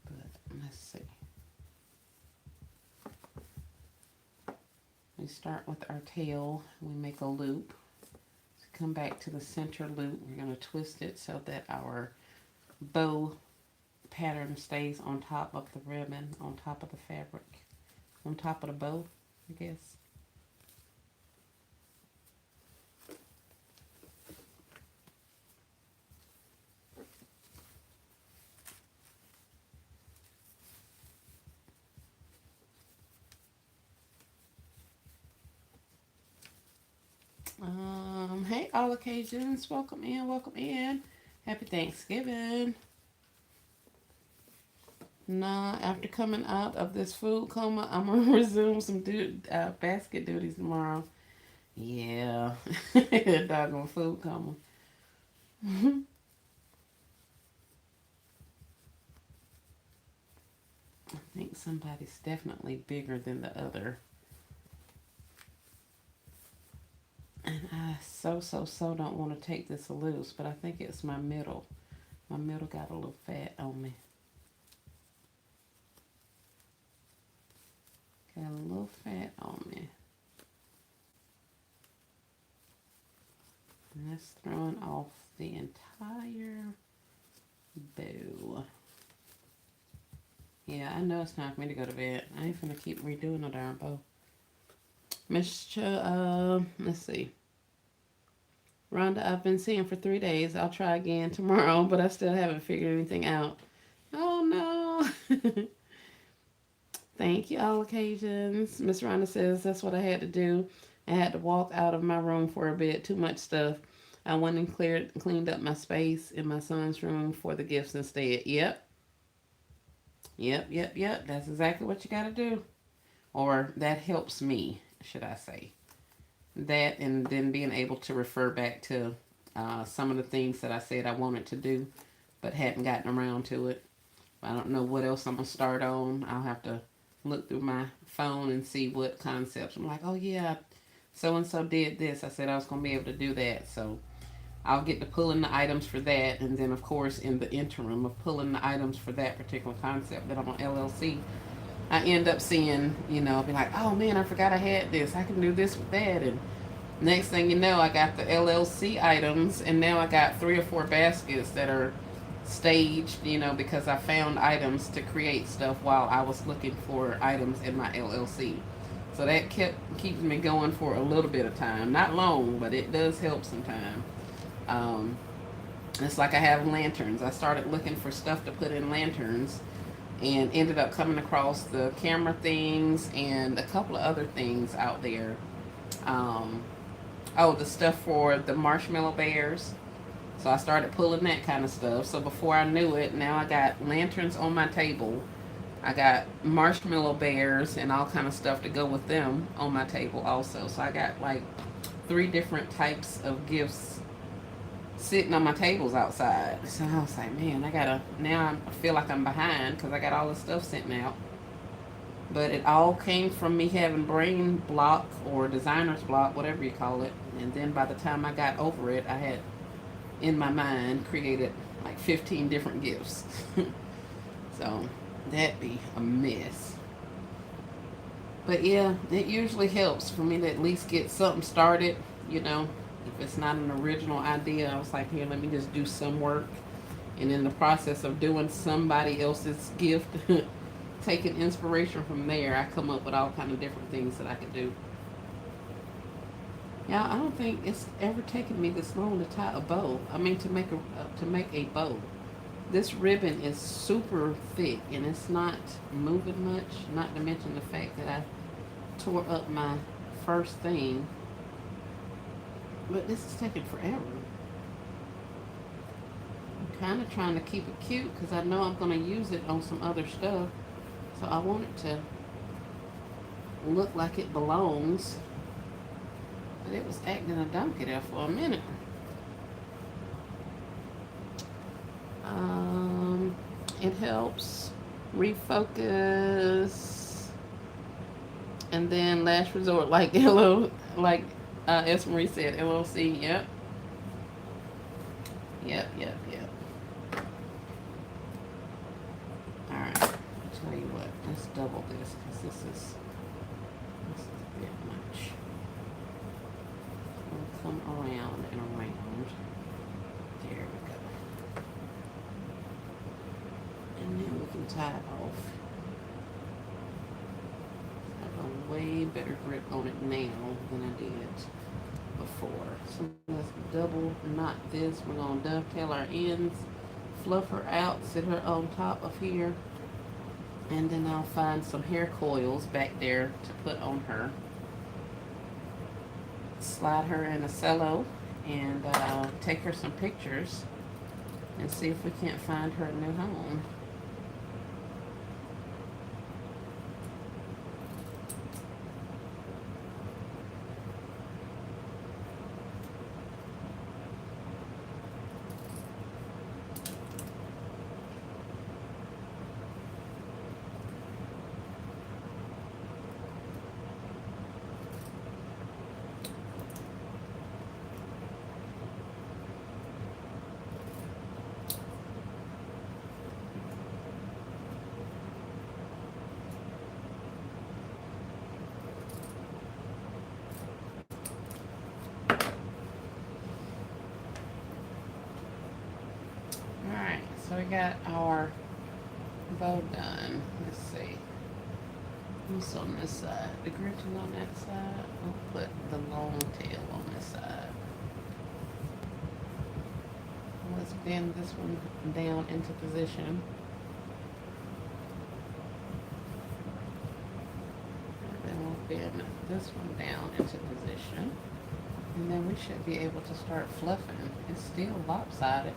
But let's see. We start with our tail. We make a loop. To come back to the center loop, we're going to twist it so that our bow pattern stays on top of the ribbon, on top of the fabric, on top of the bow, I guess. Hey, all occasions, welcome in, welcome in. Happy Thanksgiving. Nah, after coming out of this food coma, I'm gonna resume some basket duties tomorrow. Yeah, doggone food coma. I think somebody's definitely bigger than the other. And I so don't want to take this loose, but I think it's my middle. My middle got a little fat on me. Got a little fat on me. And that's throwing off the entire bow. Yeah, I know it's time for me to go to bed. I ain't finna keep redoing no darn bow. Let's see. Rhonda, I've been seeing for 3 days. I'll try again tomorrow, but I still haven't figured anything out. Oh no. Thank you, all occasions. Miss Rhonda says that's what I had to do. I had to walk out of my room for a bit. Too much stuff. I went and cleaned up my space in my son's room for the gifts instead. Yep. Yep. That's exactly what you got to do. Or that helps me, should I say. That, and then being able to refer back to some of the things that I said I wanted to do, but hadn't gotten around to it. I don't know what else I'm going to start on. I'll have to look through my phone and see what concepts. I'm like, oh yeah, so-and-so did this. I said I was going to be able to do that. So I'll get to pulling the items for that. And then, of course, in the interim of pulling the items for that particular concept that I'm on LLC, I end up seeing, be like, oh man, I forgot I had this. I can do this with that. And next thing you know, I got the LLC items, and now I got 3 or 4 baskets that are staged, because I found items to create stuff while I was looking for items in my LLC. So that keeps me going for a little bit of time. Not long, but it does help sometimes. It's like I have lanterns. I started looking for stuff to put in lanterns and ended up coming across the camera things and a couple of other things out there. The stuff for the marshmallow bears. So I started pulling that kind of stuff. So before I knew it, now I got lanterns on my table. I got marshmallow bears and all kind of stuff to go with them on my table also. So I got like 3 different types of gifts sitting on my tables outside. So I was like, man, now I feel like I'm behind because I got all this stuff sitting out. But it all came from me having brain block or designer's block, whatever you call it. And then by the time I got over it, I had, in my mind, created like 15 different gifts. So that'd be a mess. But yeah, it usually helps for me to at least get something started, If it's not an original idea, I was like, here, let me just do some work. And in the process of doing somebody else's gift, taking inspiration from there, I come up with all kind of different things that I could do. Yeah, I don't think it's ever taken me this long to tie a bow. I mean, to make a bow. This ribbon is super thick and it's not moving much. Not to mention the fact that I tore up my first thing. But this is taking forever. I'm kind of trying to keep it cute because I know I'm going to use it on some other stuff. So I want it to look like it belongs. But it was acting a donkey there for a minute. It helps refocus. And then last resort, like S. Marie said, LLC, yep. Alright, I'll tell you what, let's double this because this is a bit much. We'll come around and around. There we go. And then we can tie it off. I have a way better grip on it now than I did before. So let's double knot this. We're going to dovetail our ends, fluff her out, sit her on top of here, and then I'll find some hair coils back there to put on her. Slide her in a cello and take her some pictures and see if we can't find her a new home. So we got our bow done. Let's see. Who's on this side? The Grinch on that side. We'll put the long tail on this side. Let's bend this one down into position. And then we'll bend this one down into position. And then we should be able to start fluffing. It's still lopsided,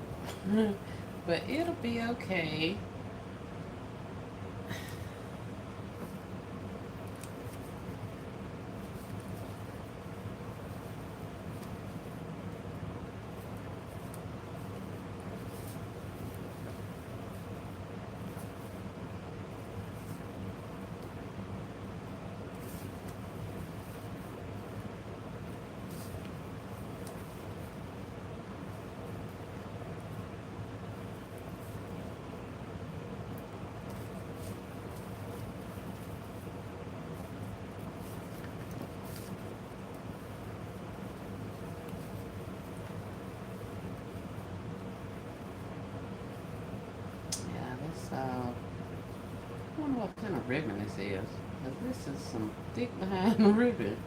but it'll be okay. Yeah, this, I wonder what kind of ribbon this is. 'Cause this is some thick behind ribbon.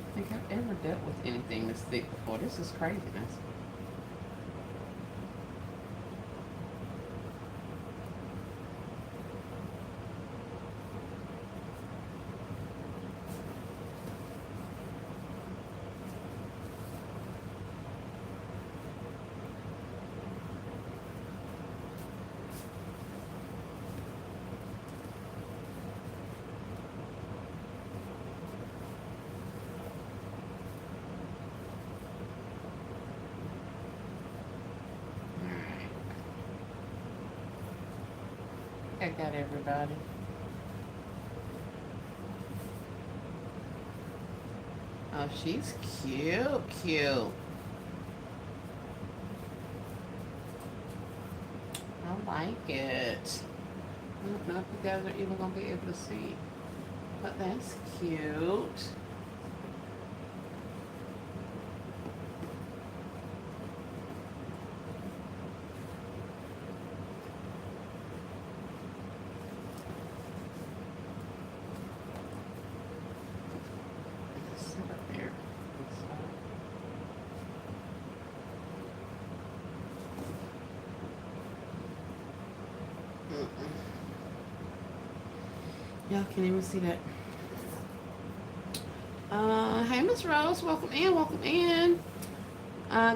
I think I've ever dealt with anything this thick before. This is craziness. Alright, I got everybody. Oh, she's cute, cute. I like it. I don't know if you guys are even gonna be able to see, but that's cute. Sit up there. Y'all can't even see that. Hey, Miss Rose, welcome in, welcome in.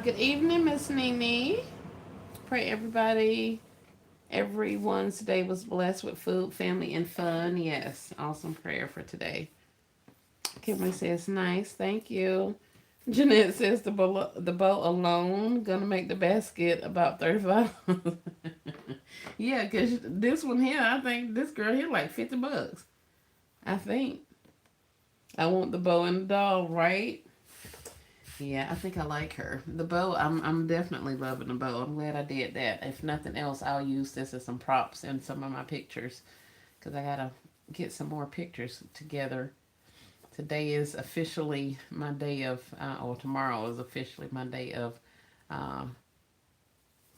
Good evening, Miss Nene. Pray everyone's day was blessed with food, family, and fun. Yes, awesome prayer for today. Kimberly says, nice, thank you. Jeanette says the bow alone gonna make the basket about 35. Yeah, cause this one here, I think this girl here like $50. I think. I want the bow and the doll, right? Yeah, I think I like her. The bow, I'm definitely loving the bow. I'm glad I did that. If nothing else, I'll use this as some props in some of my pictures because I gotta get some more pictures together. Today is officially my day of, or tomorrow is officially my day of uh,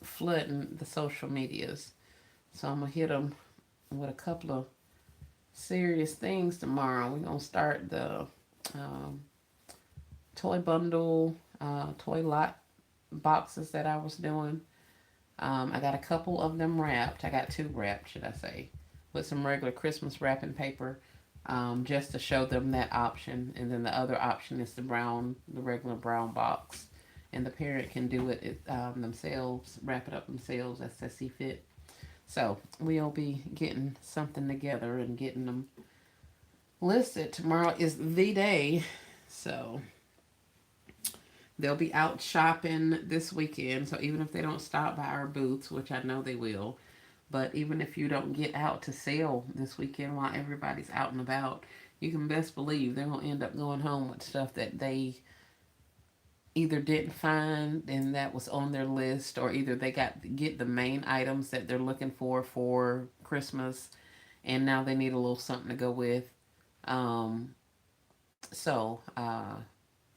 flooding the social medias. So I'm gonna hit them with a couple of serious things tomorrow. We're gonna start the um, toy bundle, toy lot boxes that I was doing. I got a couple of them wrapped. I got two wrapped, should I say, with some regular Christmas wrapping paper, just to show them that option. And then the other option is the regular brown box. And the parent can do it themselves, wrap it up themselves as they see fit. So we'll be getting something together and getting them listed. Tomorrow is the day. So they'll be out shopping this weekend. So even if they don't stop by our booths, which I know they will, but even if you don't get out to sell this weekend while everybody's out and about, you can best believe they're going to end up going home with stuff that they either didn't find and that was on their list, or either they got get the main items that they're looking for Christmas, and now they need a little something to go with. Um, so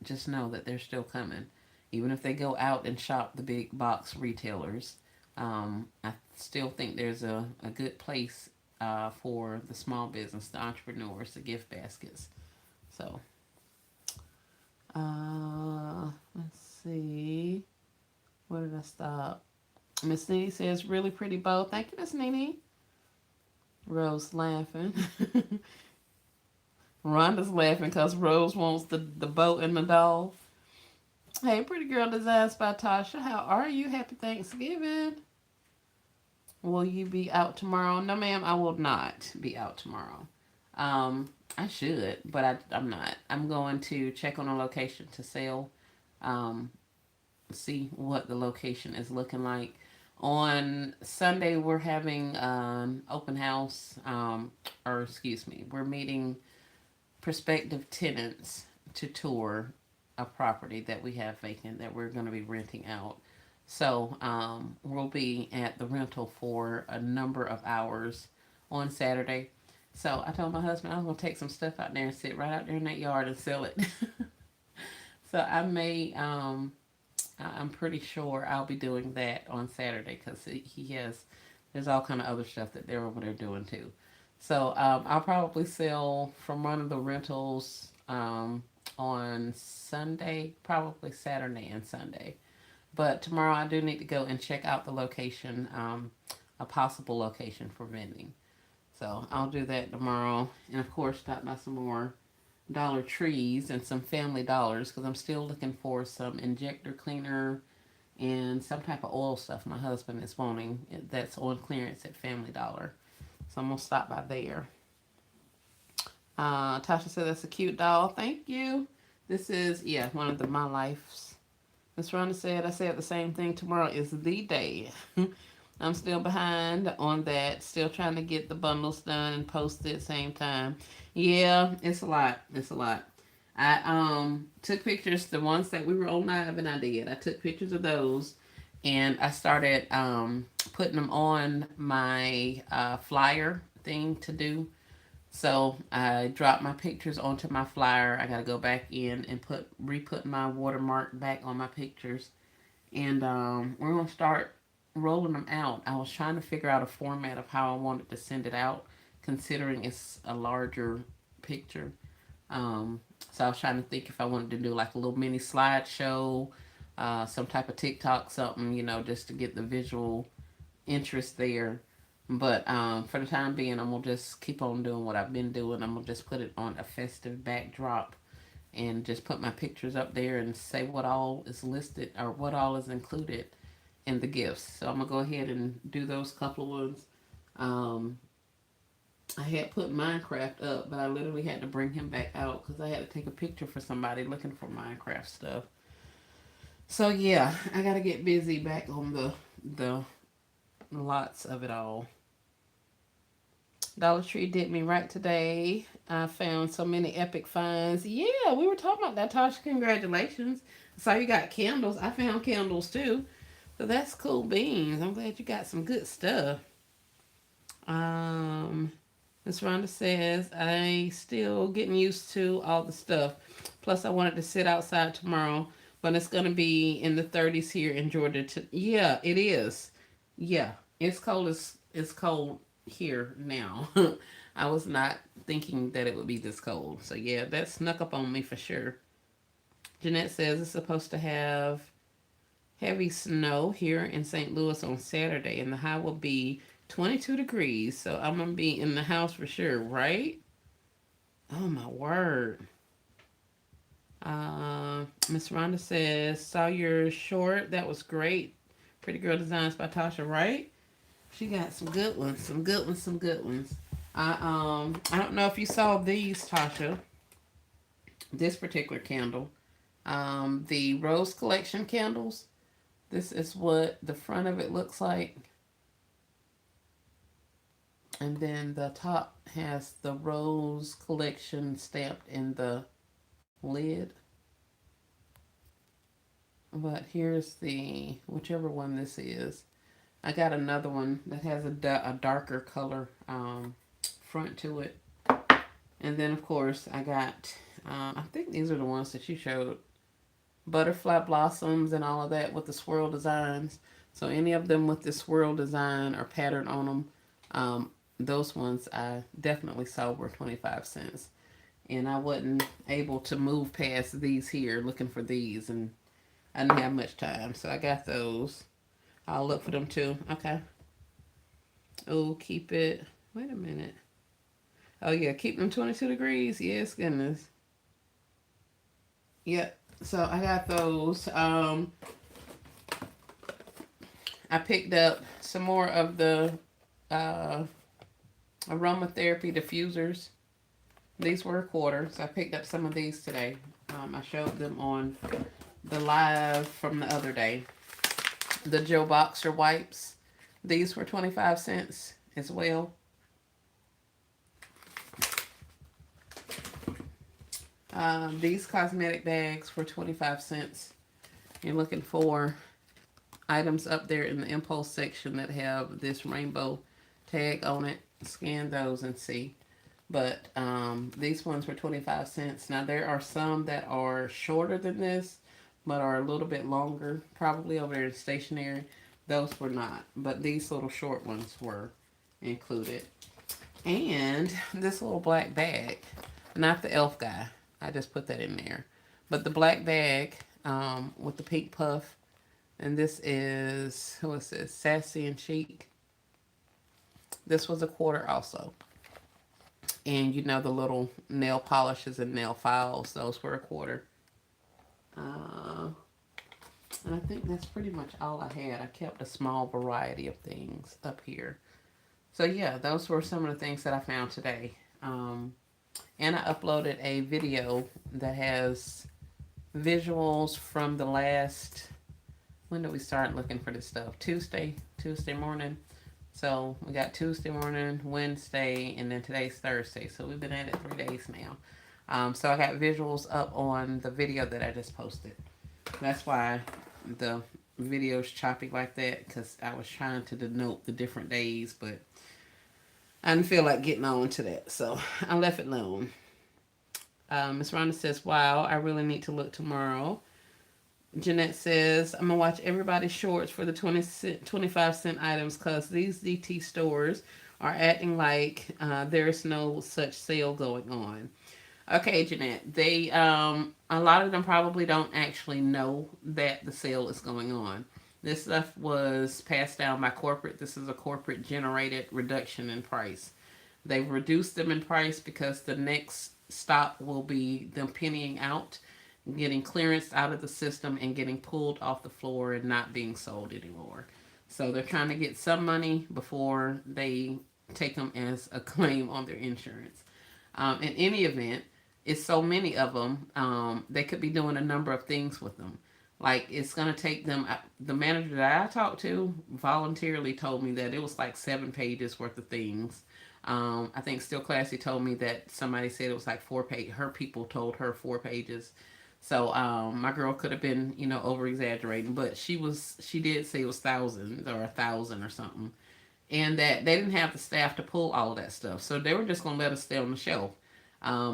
just know that they're still coming. even if they go out and shop the big box retailers. I still think there's a good place for the small business, the entrepreneurs, the gift baskets. So, let's see. Where did I stop? Miss Nene says, really pretty bow. Thank you, Miss Nene. Rose laughing. Rhonda's laughing because Rose wants the boat and the doll. Hey, Pretty Girl Designs by Tasha. How are you? Happy Thanksgiving. Will you be out tomorrow? No, ma'am, I will not be out tomorrow. I should, but I'm not. I'm going to check on a location to sell, um, see what the location is looking like. On Sunday, we're having an open house, or excuse me, we're meeting prospective tenants to tour a property that we have vacant that we're going to be renting out. So we'll be at the rental for a number of hours on Saturday. So I told my husband I was going to take some stuff out there and sit right out there in that yard and sell it. So I may, I'm pretty sure I'll be doing that on Saturday because he has, there's all kind of other stuff that they're over there doing too. So I'll probably sell from one of the rentals on Sunday, probably Saturday and Sunday. But tomorrow I do need to go and check out the location, a possible location for vending. So I'll do that tomorrow. And of course, stop by some more Dollar Trees and some Family Dollars because I'm still looking for some injector cleaner and some type of oil stuff my husband is wanting that's on clearance at Family Dollar. So I'm going to stop by there. Tasha said that's a cute doll. Thank you. This is, yeah, one of my life's. Miss Rhonda said, I said the same thing. Tomorrow is the day. I'm still behind on that. Still trying to get the bundles done and posted at the same time. Yeah, it's a lot. It's a lot. I took pictures, the ones that we were on live, and I did. I took pictures of those, and I started putting them on my flyer thing to do. So I dropped my pictures onto my flyer. I got to go back in and re-put my watermark back on my pictures, and we're gonna start rolling them out. I was trying to figure out a format of how I wanted to send it out, considering it's a larger picture. So I was trying to think if I wanted to do like a little mini slideshow, some type of TikTok, something, just to get the visual interest there. But for the time being, I'm going to just keep on doing what I've been doing. I'm going to just put it on a festive backdrop and just put my pictures up there and say what all is listed or what all is included in the gifts. So I'm going to go ahead and do those couple of ones. I had put Minecraft up, but I literally had to bring him back out because I had to take a picture for somebody looking for Minecraft stuff. So yeah, I got to get busy back on the lots of it all. Dollar Tree did me right today. I found so many epic finds. Yeah, we were talking about that, Tasha. Congratulations. So you got candles. I found candles too. So that's cool beans. I'm glad you got some good stuff. Miss Rhonda says, I still getting used to all the stuff. Plus, I wanted to sit outside tomorrow, but it's going to be in the 30s here in Georgia. Yeah, it is. Yeah, it's cold. It's cold here now. I was not thinking that it would be this cold. So, yeah, that snuck up on me for sure. Jeanette says it's supposed to have heavy snow here in St. Louis on Saturday, and the high will be 22 degrees. So I'm going to be in the house for sure, right? Oh, my word. Miss Rhonda says, saw your short. That was great. Pretty Girl Designs by Tasha, right? She got some good ones. Some good ones. Some good ones. I don't know if you saw these, Tasha. This particular candle. The Rose Collection candles. This is what the front of it looks like. And then the top has the Rose Collection stamped in the lid. But here's the, whichever one this is. I got another one that has a darker color front to it. And then, of course, I got, I think these are the ones that you showed. butterfly blossoms and all of that with the swirl designs. So any of them with the swirl design or pattern on them, those ones I definitely saw were 25 cents. And I wasn't able to move past these here looking for these, and I didn't have much time. So I got those. I'll look for them too. Okay. Oh, keep it. Wait a minute. Oh, yeah. Keep them 22 degrees. Yes, goodness. Yep. So I got those. I picked up some more of the uh, aromatherapy diffusers. These were a quarter, so I picked up some of these today. I showed them on the live from the other day. The Joe Boxer wipes. These were 25 cents as well. These cosmetic bags were 25 cents. You're looking for items up there in the impulse section that have this rainbow tag on it. Scan those and see. But these ones were 25 cents. Now there are some that are shorter than this, but are a little bit longer, probably over there in stationery. Those were not, but these little short ones were included. And this little black bag, not the elf guy. I just put that in there. But the black bag with the pink puff. And this is, who is this? Sassy and Chic. This was a quarter also. And you know the little nail polishes and nail files. Those were a quarter. And I think that's pretty much all I had. I kept a small variety of things up here. So yeah, those were some of the things that I found today. And I uploaded a video that has visuals from the last, when did we start looking for this stuff? Tuesday morning. So we got Tuesday morning, Wednesday, and then today's Thursday. So we've been at it 3 days now. So I got visuals up on the video that I just posted. That's why the video's choppy like that, because I was trying to denote the different days, but I didn't feel like getting on to that, so I left it alone. Miss Rhonda says, wow, I really need to look tomorrow. Jeanette says, I'm going to watch everybody's shorts for the 25 cent items because these DT stores are acting like there's no such sale going on. Okay, Jeanette, they, a lot of them probably don't actually know that the sale is going on. This stuff was passed down by corporate. This is a corporate generated reduction in price. They've reduced them in price because the next stop will be them pennying out, getting clearance out of the system, and getting pulled off the floor and not being sold anymore. So they're trying to get some money before they take them as a claim on their insurance. In any event, it's so many of them, they could be doing a number of things with them. Like, it's going to take them, the manager that I talked to voluntarily told me that it was like 7 pages worth of things. I think Still Classy told me that somebody said it was like 4 pages. Her people told her 4 pages. So my girl could have been, over exaggerating, but she did say it was thousands or 1,000 or something, and that they didn't have the staff to pull all of that stuff, so they were just gonna let us stay on the shelf.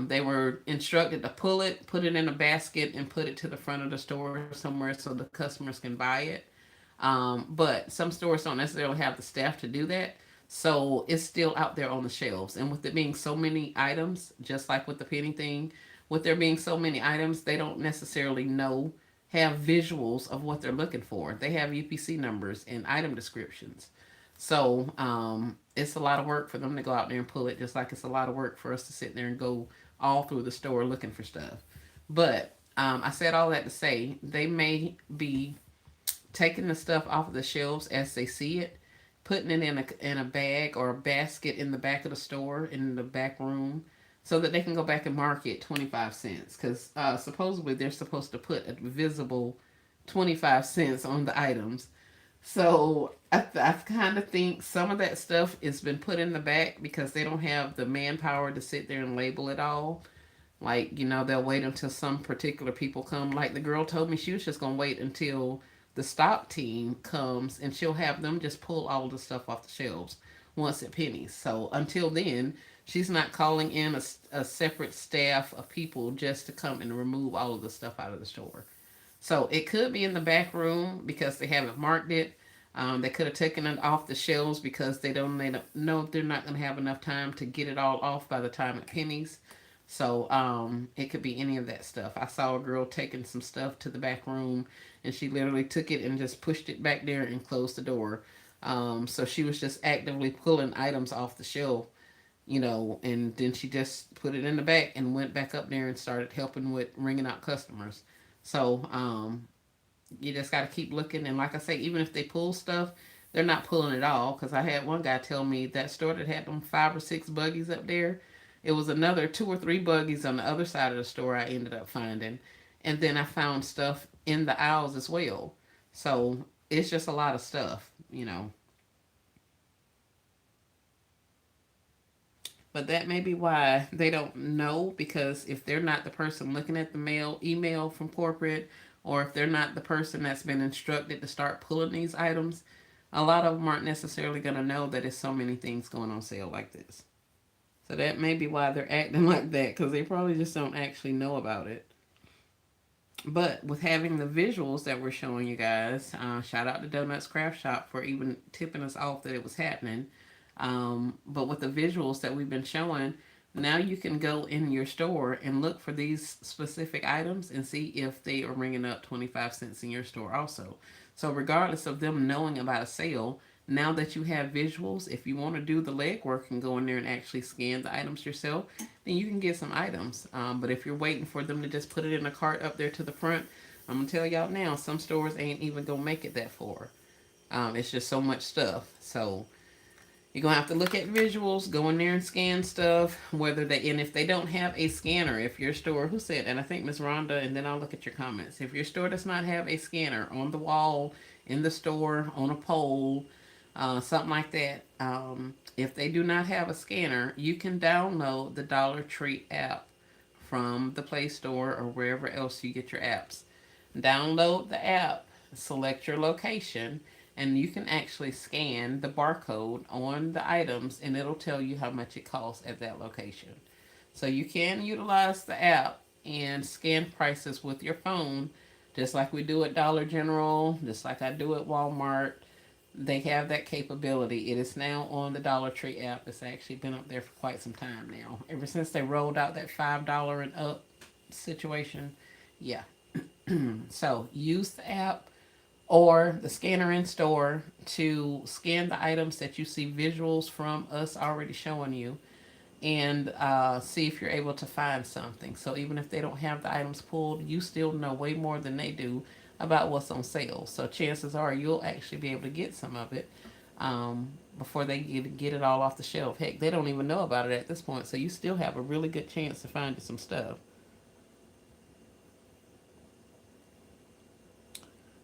They were instructed to pull it, put it in a basket, and put it to the front of the store somewhere so the customers can buy it. But some stores don't necessarily have the staff to do that. So it's still out there on the shelves. And with it being so many items, just like with the penny thing, with there being so many items, they don't necessarily have visuals of what they're looking for. They have UPC numbers and item descriptions. So it's a lot of work for them to go out there and pull it, just like it's a lot of work for us to sit there and go all through the store looking for stuff. But I said all that to say they may be taking the stuff off of the shelves as they see it, putting it in a bag or a basket in the back of the store in the back room, so that they can go back and mark it 25 cents. Because supposedly they're supposed to put a visible 25 cents on the items. So I kind of think some of that stuff has been put in the back because they don't have the manpower to sit there and label it all. Like, they'll wait until some particular people come. Like the girl told me she was just going to wait until the stock team comes and she'll have them just pull all the stuff off the shelves once it pennies. So until then, she's not calling in a separate staff of people just to come and remove all of the stuff out of the store. So it could be in the back room because they haven't marked it. They could have taken it off the shelves because they don't know they're not going to have enough time to get it all off by the time it pennies. So it could be any of that stuff. I saw a girl taking some stuff to the back room, and she literally took it and just pushed it back there and closed the door. So she was just actively pulling items off the shelf, and then she just put it in the back and went back up there and started helping with ringing out customers. So you just got to keep looking. And like I say, even if they pull stuff, they're not pulling it all. Because I had one guy tell me that store that had them 5 or 6 buggies up there, it was another 2 or 3 buggies on the other side of the store I ended up finding. And then I found stuff in the aisles as well. So it's just a lot of stuff. But that may be why they don't know, because if they're not the person looking at the email from corporate, or if they're not the person that's been instructed to start pulling these items, a lot of them aren't necessarily going to know that there's so many things going on sale like this. So that may be why they're acting like that, because they probably just don't actually know about it. But with having the visuals that we're showing you guys, shout out to Donuts Craft Shop for even tipping us off that it was happening. But with the visuals that we've been showing, now you can go in your store and look for these specific items and see if they are ringing up 25 cents in your store also. So regardless of them knowing about a sale, now that you have visuals, if you want to do the legwork and go in there and actually scan the items yourself, then you can get some items. But if you're waiting for them to just put it in a cart up there to the front, I'm going to tell y'all now, some stores ain't even going to make it that far. It's just so much stuff. So you're going to have to look at visuals, go in there and scan stuff, and if they don't have a scanner, if your store, who said, and I think Miss Rhonda, and then I'll look at your comments. If your store does not have a scanner on the wall, in the store, on a pole, something like that, if they do not have a scanner, you can download the Dollar Tree app from the Play Store or wherever else you get your apps. Download the app, select your location, and you can actually scan the barcode on the items and it'll tell you how much it costs at that location. So you can utilize the app and scan prices with your phone, just like we do at Dollar General, just like I do at Walmart. They have that capability. It is now on the Dollar Tree app. It's actually been up there for quite some time now. Ever since they rolled out that $5 and up situation. Yeah. So use the app or the scanner in store to scan the items that you see visuals from us already showing you, and see if you're able to find something. So even if they don't have the items pulled, you still know way more than they do about what's on sale. So chances are you'll actually be able to get some of it before they get it all off the shelf. Heck, they don't even know about it at this point, so you still have a really good chance to find some stuff.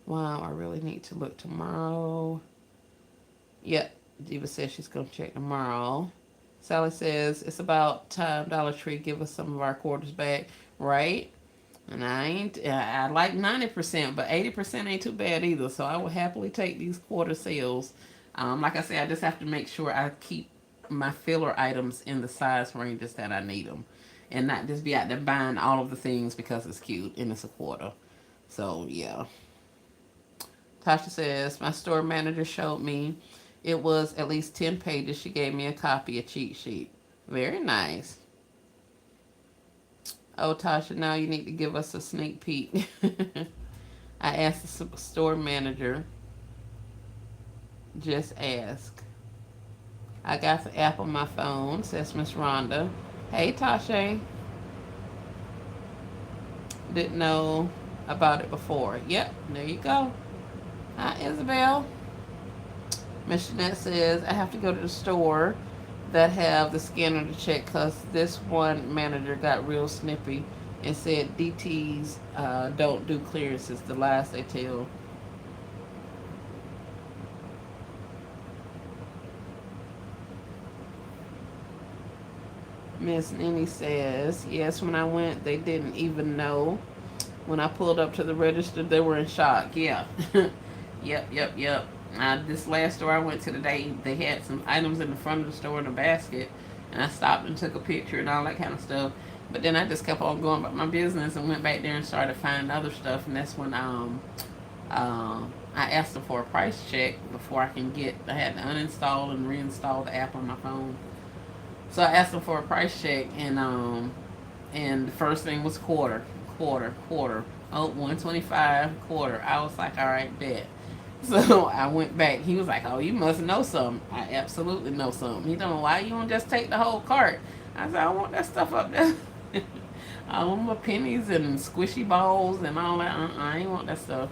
Wow, I really need to look tomorrow. Yep, Diva says she's going to check tomorrow. Sally says, it's about time Dollar Tree give us some of our quarters back. Right? And I like 90%, but 80% ain't too bad either. So I would happily take these quarter sales. Like I said, I just have to make sure I keep my filler items in the size ranges that I need them. And not just be out there buying all of the things because it's cute and it's a quarter. So, yeah. Tasha says, my store manager showed me it was at least 10 pages. She gave me a copy, a cheat sheet. Very nice. Oh, Tasha, now you need to give us a sneak peek. I asked the store manager, just ask. I got the app on my phone, says Miss Rhonda. Hey, Tasha. Didn't know about it before. Yep, there you go. Hi, Isabel. Miss Jeanette says, I have to go to the store that have the scanner to check because this one manager got real snippy and said DTs don't do clearances, the lies they tell. Miss Nini says, yes, when I went, they didn't even know. When I pulled up to the register, they were in shock. Yeah. Yep. This last store I went to today, they had some items in the front of the store in a basket, and I stopped and took a picture and all that kind of stuff. But then I just kept on going about my business and went back there and started finding other stuff. And that's when I asked them for a price check before I can get. I had to uninstall and reinstall the app on my phone. So I asked them for a price check, and the first thing was quarter. Oh, 125 quarter. I was like, all right, bet. So I went back. He was like, oh, you must know something. I absolutely know something. He don't know why you don't just take the whole cart. I said, I want that stuff up there. All my pennies and squishy balls and all that. I ain't want that stuff.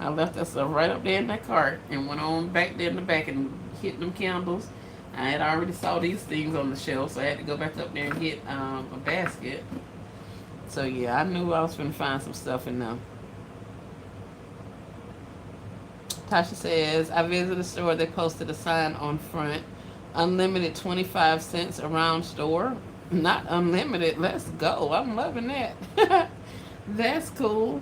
I left that stuff right up there in that cart and went on back there in the back and hit them candles. I had already saw these things on the shelf, so I had to go back up there and get a basket. So yeah, I knew I was going to find some stuff in there. Tasha says, I visited a store. They posted a sign on front, unlimited 25 cents around store. Not unlimited. Let's go. I'm loving that. That's cool.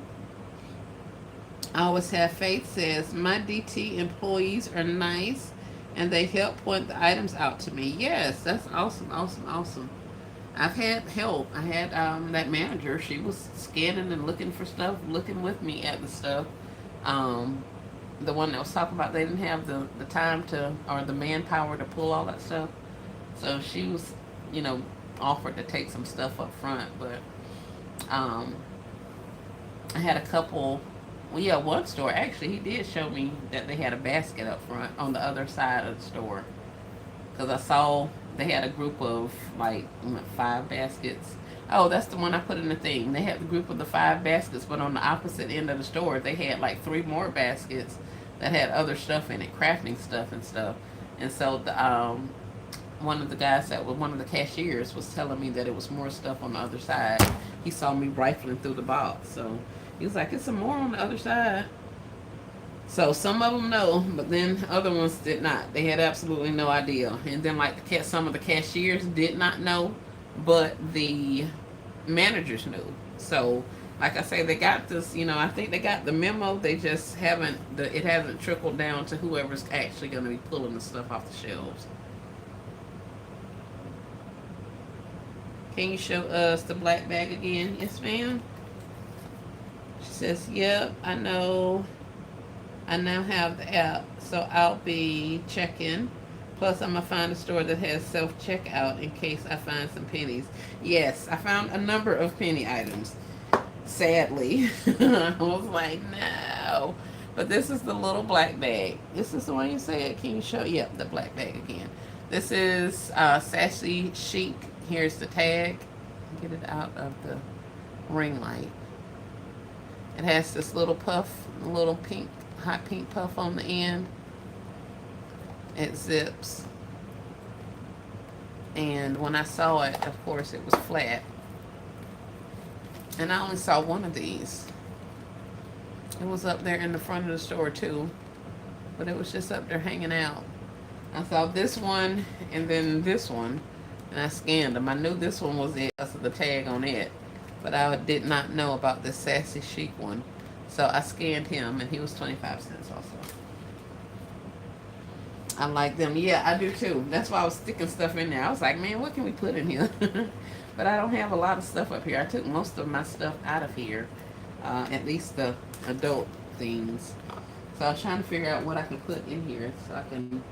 I always have faith says, my DT employees are nice and they help point the items out to me. Yes, that's awesome, awesome, awesome. I've had help. I had that manager. She was scanning and looking for stuff, looking with me at the stuff. The one that was talking about they didn't have the time to or the manpower to pull all that stuff. So she was, offered to take some stuff up front. But I had a couple. Well, yeah, one store actually he did show me that they had a basket up front on the other side of the store because I saw they had a group of like 5 baskets. Oh, that's the one I put in the thing. They had the group of the 5 baskets, but on the opposite end of the store, they had like 3 more baskets that had other stuff in it, crafting stuff and stuff. And so the one of the guys that was one of the cashiers was telling me that it was more stuff on the other side. He saw me rifling through the box, so he was like, "It's some more on the other side." So some of them know, but then other ones did not. They had absolutely no idea. And then like some of the cashiers did not know, but the managers knew. So like I say, they got this. I think they got the memo. They just haven't. It hasn't trickled down to whoever's actually going to be pulling the stuff off the shelves. Can you show us the black bag again? Yes, ma'am. She says, "Yep, I know. I now have the app, so I'll be checking. Plus, I'm going to find a store that has self-checkout in case I find some pennies." Yes, I found a number of penny items. Sadly. I was like, no. But this is the little black bag. This is the one you said. Can you show? Yep, the black bag again. This is Sassy Chic. Here's the tag. Get it out of the ring light. It has this little puff, little pink, hot pink puff on the end. It zips. And when I saw it, of course, it was flat. And I only saw one of these. It was up there in the front of the store too, but it was just up there hanging out. I saw this one and then this one, and I scanned them. I knew this one was it because of the tag on it, but I did not know about this Sassy Chic one. So I scanned him, and he was 25 cents also. I like them. Yeah, I do too. That's why I was sticking stuff in there. I was like, man, what can we put in here? But I don't have a lot of stuff up here. I took most of my stuff out of here, at least the adult things. So I was trying to figure out what I can put in here so I can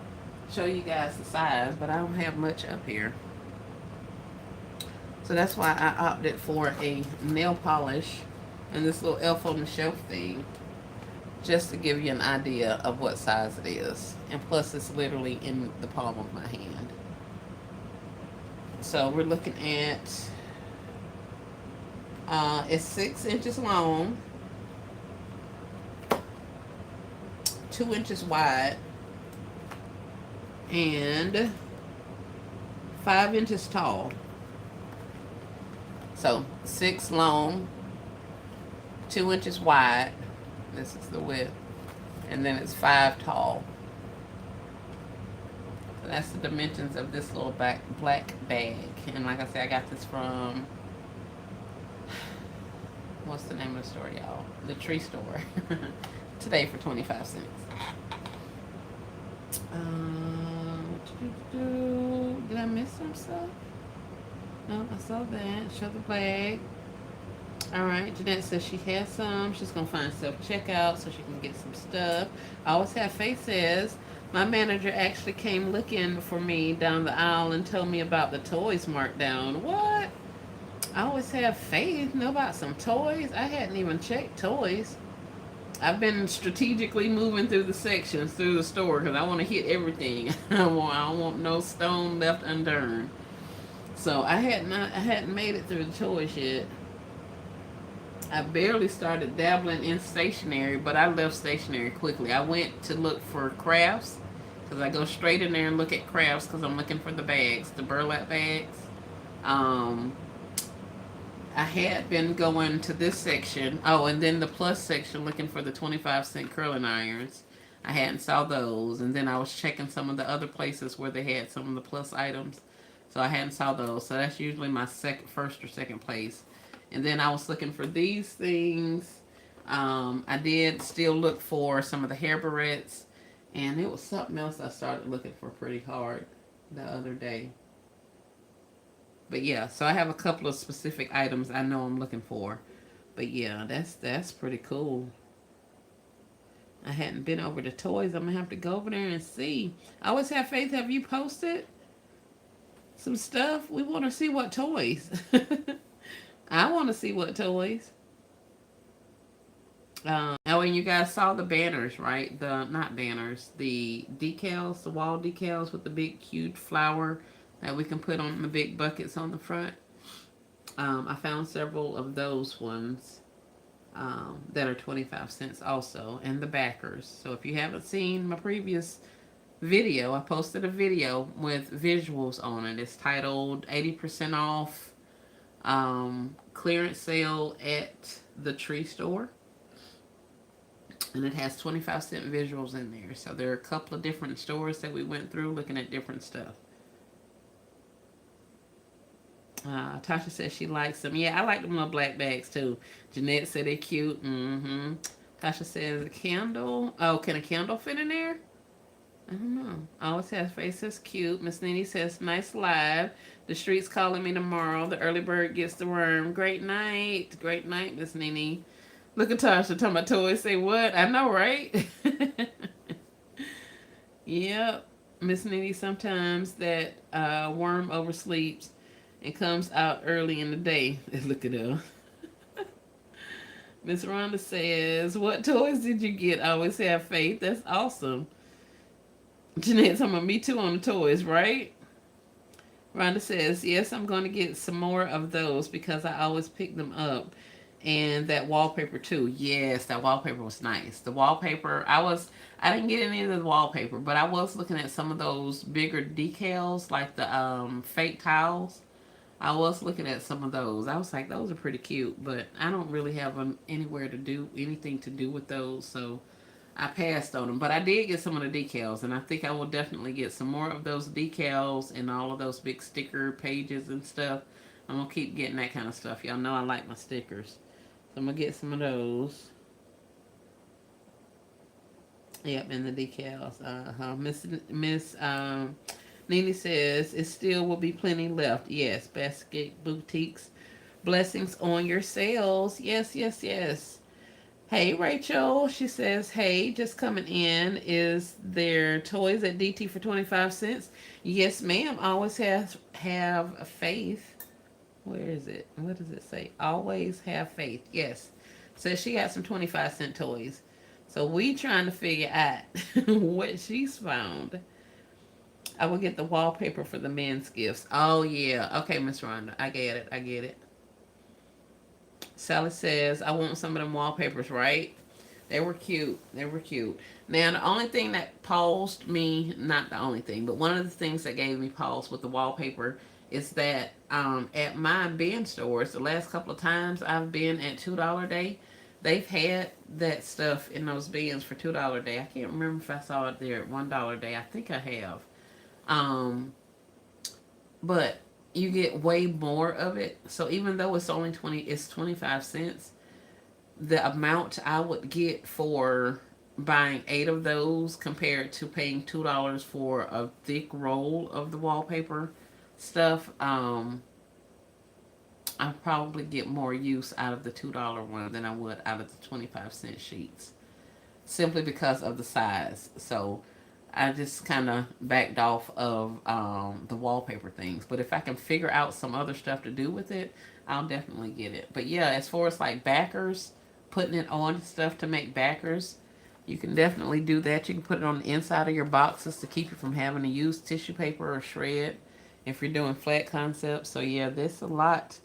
show you guys the size, but I don't have much up here. So that's why I opted for a nail polish and this little elf on the shelf thing, just to give you an idea of what size it is. And plus it's literally in the palm of my hand. So we're looking at, it's 6 inches long, 2 inches wide, and 5 inches tall. So 6 long, 2 inches wide. This is the width, and then it's 5 tall. So that's the dimensions of this little black bag. And like I said, I got this from, what's the name of the store, y'all? The Tree Store. Today for 25 cents. Did I miss some stuff? Oh, I saw that. Show the bag. All right. Jeanette says she has some. She's going to find self checkout so she can get some stuff. I always have faith says, my manager actually came looking for me down the aisle and told me about the toys marked down. What? I always have faith. Know about some toys? I hadn't even checked toys. I've been strategically moving through the sections through the store because I want to hit everything. I don't want no stone left unturned. So I hadn't made it through the toys yet. I barely started dabbling in stationery, but I left stationery quickly. I went to look for crafts because I go straight in there and look at crafts because I'm looking for the bags, the burlap bags. Um, I had been going to this section. Oh, and then the plus section looking for the 25-cent curling irons. I hadn't saw those. And then I was checking some of the other places where they had some of the plus items. So I hadn't saw those. So that's usually my first or second place. And then I was looking for these things. I did still look for some of the hair barrettes. And it was something else I started looking for pretty hard the other day. But yeah, so I have a couple of specific items I know I'm looking for. But yeah, that's pretty cool. I hadn't been over to toys. I'm gonna have to go over there and see. I always have faith. Have you posted some stuff? We want to see what toys. I want to see what toys. Oh, and you guys saw the banners, right? The not banners, the decals, the wall decals with the big cute flower that we can put on the big buckets on the front. I found several of those ones that are 25 cents also, and the backers. So if you haven't seen my previous video, I posted a video with visuals on it. It's titled 80% off clearance sale at the tree store. And it has 25-cent visuals in there. So there are a couple of different stores that we went through looking at different stuff. Tasha says she likes them. Yeah, I like them little black bags too. Jeanette said they're cute. Mm-hmm. Tasha says a candle. Oh, can a candle fit in there? I don't know. Always has faces cute. Miss Nene says nice live. The street's calling me tomorrow. The early bird gets the worm. Great night. Great night, Miss Nene. Look at Tasha talking about toys. Say what? I know, right? Yep. Miss Nene, sometimes that worm oversleeps and comes out early in the day. Look at her. Miss Rhonda says, what toys did you get? I always have faith. That's awesome. Jeanette talking about me too on the toys, right? Rhonda says, yes, I'm going to get some more of those because I always pick them up. And that wallpaper too. Yes, that wallpaper was nice. The wallpaper, I didn't get any of the wallpaper, but I was looking at some of those bigger decals, like the fake tiles. I was looking at some of those. I was like, those are pretty cute, but I don't really have anywhere to do anything to do with those, so I passed on them. But I did get some of the decals, and I think I will definitely get some more of those decals and all of those big sticker pages and stuff. I'm gonna keep getting that kind of stuff. Y'all know I like my stickers, so I'm gonna get some of those. Yep, and the decals. Miss Nene says it still will be plenty left. Yes, Basket Boutiques. Blessings on your sales. Yes, yes, yes. Hey, Rachel. She says, hey, just coming in. Is there toys at DT for 25 cents? Yes, ma'am. Always have faith. Where is it? What does it say? Always have faith. Yes. Says she got some 25-cent toys. So we trying to figure out what she's found. I will get the wallpaper for the men's gifts. Oh, yeah. Okay, Miss Rhonda. I get it. I get it. Sally says, I want some of them wallpapers, right? They were cute. They were cute. Now, the only thing that paused me, not the only thing, but one of the things that gave me pause with the wallpaper is that at my bin stores, the last couple of times I've been at $2 Day, they've had that stuff in those bins for $2 Day. I can't remember if I saw it there at $1 Day. I think I have. Um, but you get way more of it. So even though it's 25 cents, the amount I would get for buying 8 of those compared to paying $2 for a thick roll of the wallpaper stuff, I probably get more use out of the $2 one than I would out of the 25-cent sheets, simply because of the size. So I just kind of backed off of the wallpaper things. But if I can figure out some other stuff to do with it, I'll definitely get it. But yeah, as far as like backers, putting it on stuff to make backers, you can definitely do that. You can put it on the inside of your boxes to keep you from having to use tissue paper or shred if you're doing flat concepts. So yeah, there's a lot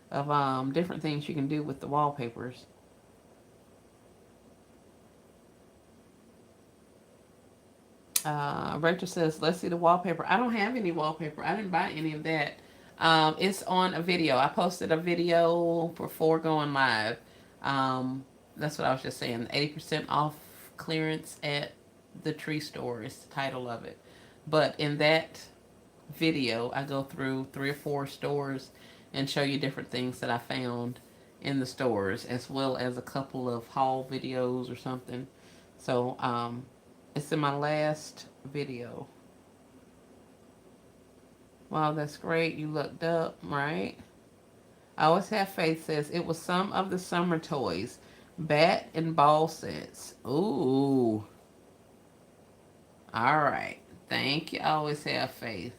of different things you can do with the wallpapers. Rachel says, let's see the wallpaper. I don't have any wallpaper. I didn't buy any of that. It's on a video. I posted a video before going live. Um, that's what I was just saying. 80% off clearance at the tree store is the title of it. But in that video, I go through 3 or 4 stores and show you different things that I found in the stores, as well as a couple of haul videos or something. So, it's in my last video. Wow, that's great. You looked up, right? I always have faith says it was some of the summer toys, bat and ball sets. Ooh, all right. Thank you. I always have faith.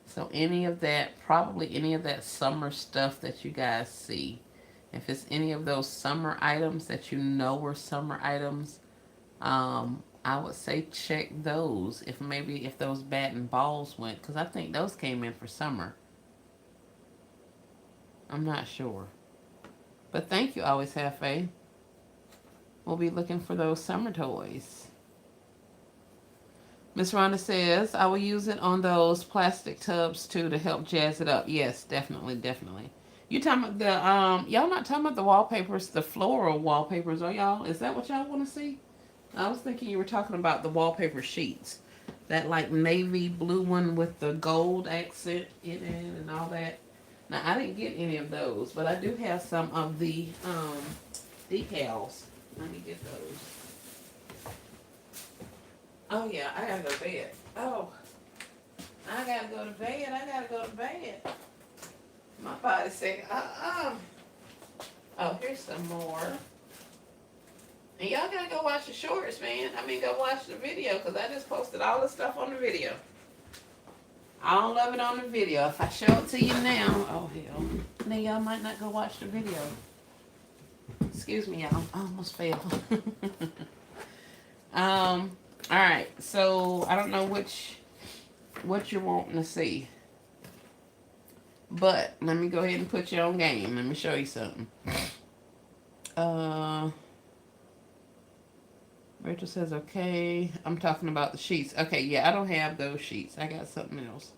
So any of that, probably any of that summer stuff that you guys see, if it's any of those summer items that you know were summer items, I would say check those. If maybe if those bat and balls went, because I think those came in for summer. I'm not sure, but thank you. Always have faith. We'll be looking for those summer toys. Miss Rhonda says I will use it on those plastic tubs too to help jazz it up. Yes, definitely, definitely. You talking about the y'all not talking about the wallpapers, the floral wallpapers, are y'all? Is that what y'all want to see? I was thinking you were talking about the wallpaper sheets. That like navy blue one with the gold accent in it and all that. Now I didn't get any of those, but I do have some of the decals. Let me get those. Oh yeah, I gotta go to bed. Oh, I gotta go to bed. I gotta go to bed. My body said, Oh, here's some more. And y'all gotta go watch the shorts, man. I mean, go watch the video, because I just posted all the stuff on the video. All of it on the video. If I show it to you now, oh hell, then y'all might not go watch the video. Excuse me, y'all. I almost fell. All right. So I don't know what you're wanting to see, but let me go ahead and put you on game. Let me show you something. Rachel says, okay. I'm talking about the sheets. Okay, yeah, I don't have those sheets. I got something else.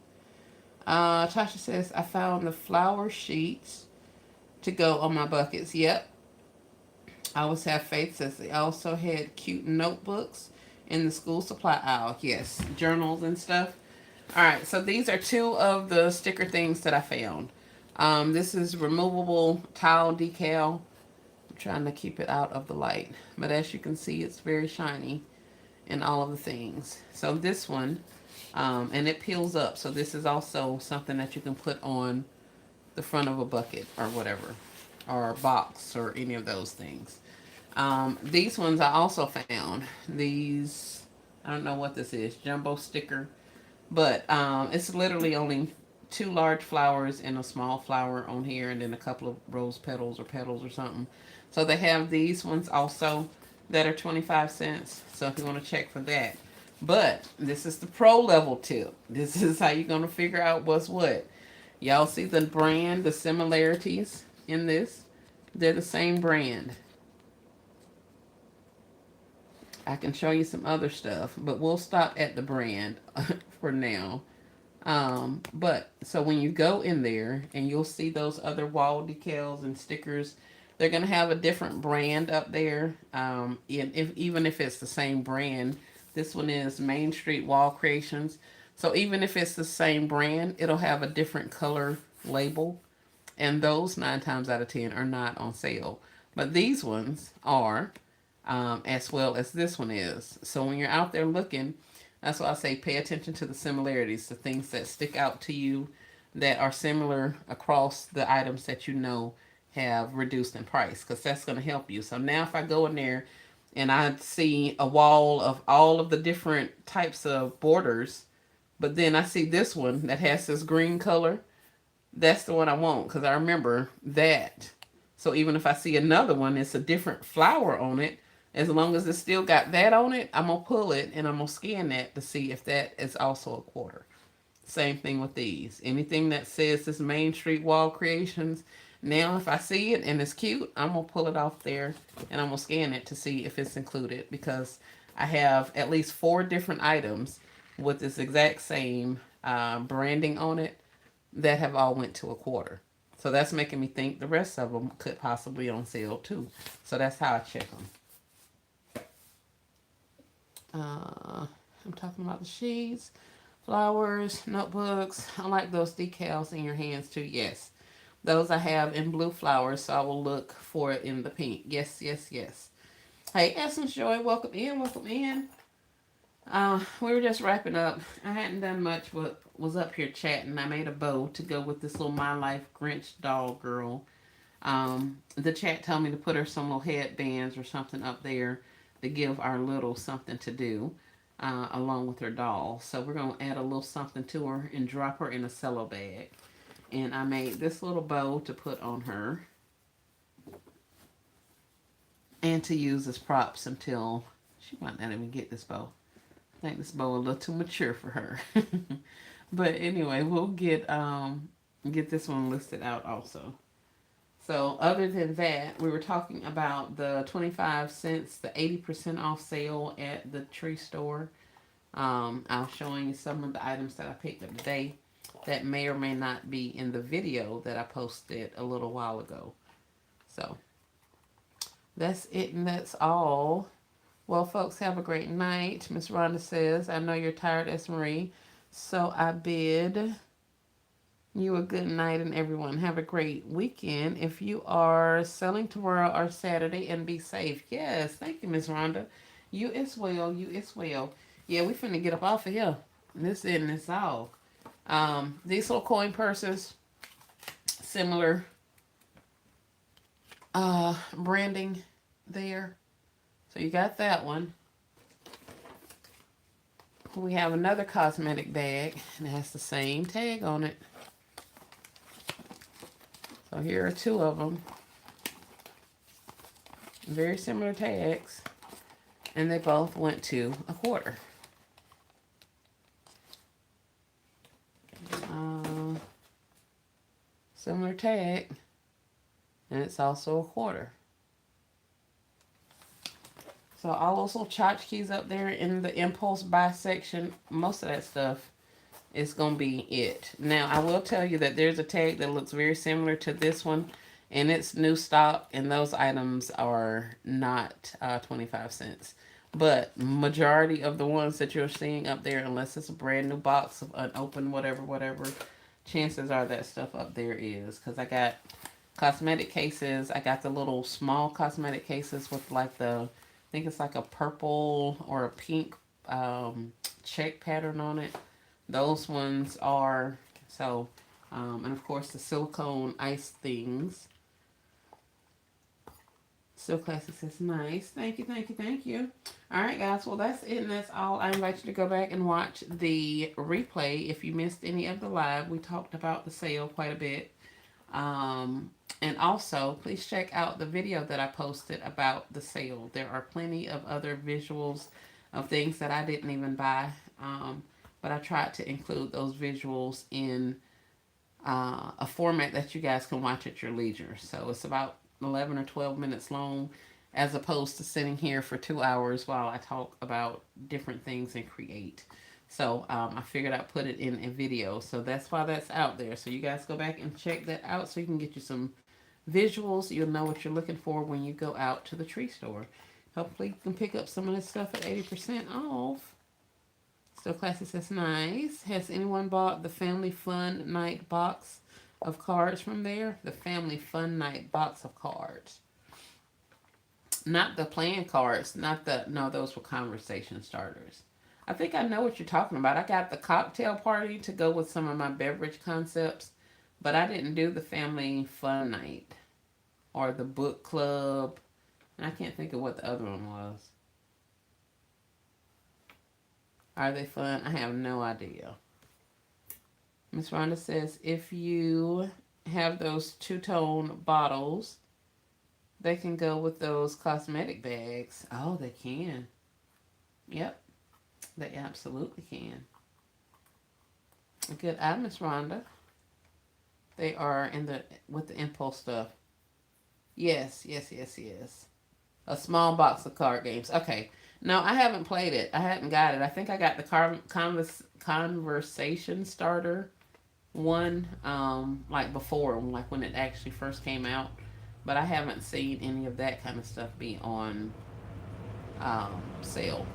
Tasha says, I found the flower sheets to go on my buckets. Yep. I always have faith says they also had cute notebooks in the school supply aisle. Yes, journals and stuff. All right, so these are 2 of the sticker things that I found. This is removable tile decal. I'm trying to keep it out of the light, but as you can see, it's very shiny in all of the things. So this one, and it peels up. So this is also something that you can put on the front of a bucket or whatever, or a box or any of those things. These ones I also found. These, I don't know what this is, jumbo sticker, but it's literally only 2 large flowers and a small flower on here, and then a couple of rose petals or something. So they have these ones also that are 25 cents. So if you want to check for that. But this is the pro level tip. This is how you're going to figure out what's what. Y'all see the brand, the similarities in this? They're the same brand. I can show you some other stuff, but we'll stop at the brand for now. But so when you go in there and you'll see those other wall decals and stickers, they're gonna have a different brand up there. Even if it's the same brand, this one is Main Street Wall Creations. So even if it's the same brand, it'll have a different color label, and those 9 times out of 10 are not on sale. But these ones are, as well as this one is. So when you're out there looking, that's why I say pay attention to the similarities, the things that stick out to you, that are similar across the items that you know have reduced in price, because that's going to help you. So now if I go in there and I see a wall of all of the different types of borders, but then I see this one that has this green color, that's the one I want because I remember that. So even if I see another one, it's a different flower on it. As long as it's still got that on it, I'm going to pull it and I'm going to scan that to see if that is also a quarter. Same thing with these. Anything that says this Main Street Wall Creations, now if I see it and it's cute, I'm going to pull it off there and I'm going to scan it to see if it's included, because I have at least 4 different items with this exact same branding on it that have all went to a quarter. So that's making me think the rest of them could possibly be on sale too. So that's how I check them. I'm talking about the sheets, flowers, notebooks. I like those decals in your hands too. Yes, those I have in blue flowers, so I will look for it in the pink. Yes, yes, yes. Hey, Essence Joy, welcome in, welcome in. We were just wrapping up. I hadn't done much, but was up here chatting. I made a bow to go with this little My Life Grinch doll girl. The chat told me to put her some little headbands or something up there to give our little something to do, along with her doll. So we're going to add a little something to her and drop her in a cello bag. And I made this little bow to put on her and to use as props until she might not even get this bow. I think this bow a little too mature for her. But anyway, we'll get this one listed out also. So other than that, we were talking about the 25 cents, the 80% off sale at the tree store. I was showing you some of the items that I picked up today that may or may not be in the video that I posted a little while ago. So that's it and that's all. Well, folks, have a great night. Miss Rhonda says, I know you're tired, S. Marie, so I bid you a good night, and everyone have a great weekend. If you are selling tomorrow or Saturday, and be safe. Yes, thank you, Miss Rhonda. You as well. You as well. Yeah, we finna get up off of here. This in this all. These little coin purses, similar branding there. So you got that one. We have another cosmetic bag, and it has the same tag on it. So here are 2 of them. Very similar tags. And they both went to a quarter. Similar tag. And it's also a quarter. So all those little tchotchkes up there in the impulse buy section, most of that stuff is going to be it. Now, I will tell you that there's a tag that looks very similar to this one, and it's new stock, and those items are not 25 cents. But majority of the ones that you're seeing up there, unless it's a brand new box of unopened whatever, chances are that stuff up there is. Because I got cosmetic cases. I got the little small cosmetic cases with like I think it's like a purple or a pink check pattern on it. Those ones are, so, and of course the silicone ice things. Still Classic says, nice. Thank you, thank you, thank you. All right, guys. Well, that's it, and that's all. I invite you to go back and watch the replay. If you missed any of the live, we talked about the sale quite a bit. And also, please check out the video that I posted about the sale. There are plenty of other visuals of things that I didn't even buy. But I tried to include those visuals in a format that you guys can watch at your leisure. So it's about 11 or 12 minutes long, as opposed to sitting here for 2 hours while I talk about different things and create. So I figured I'd put it in a video. So that's why that's out there. So you guys go back and check that out so you can get you some visuals. You'll know what you're looking for when you go out to the tree store. Hopefully you can pick up some of this stuff at 80% off. Still Classic says, nice. Has anyone bought the Family Fun Night box of cards from there? The Family Fun Night box of cards. Not the playing cards. No, those were conversation starters. I think I know what you're talking about. I got the cocktail party to go with some of my beverage concepts, but I didn't do the family fun night or the book club. And I can't think of what the other one was. Are they fun? I have no idea. Miss Rhonda says if you have those two-tone bottles, they can go with those cosmetic bags. Oh, they can. Yep, they absolutely can. Good eye, Miss Rhonda. They are in the with the impulse stuff. Yes, yes, yes, yes. A small box of card games. Okay. No, I haven't played it. I hadn't got it. I think I got the conversation starter one, like before, like when it actually first came out. But I haven't seen any of that kind of stuff be on sale.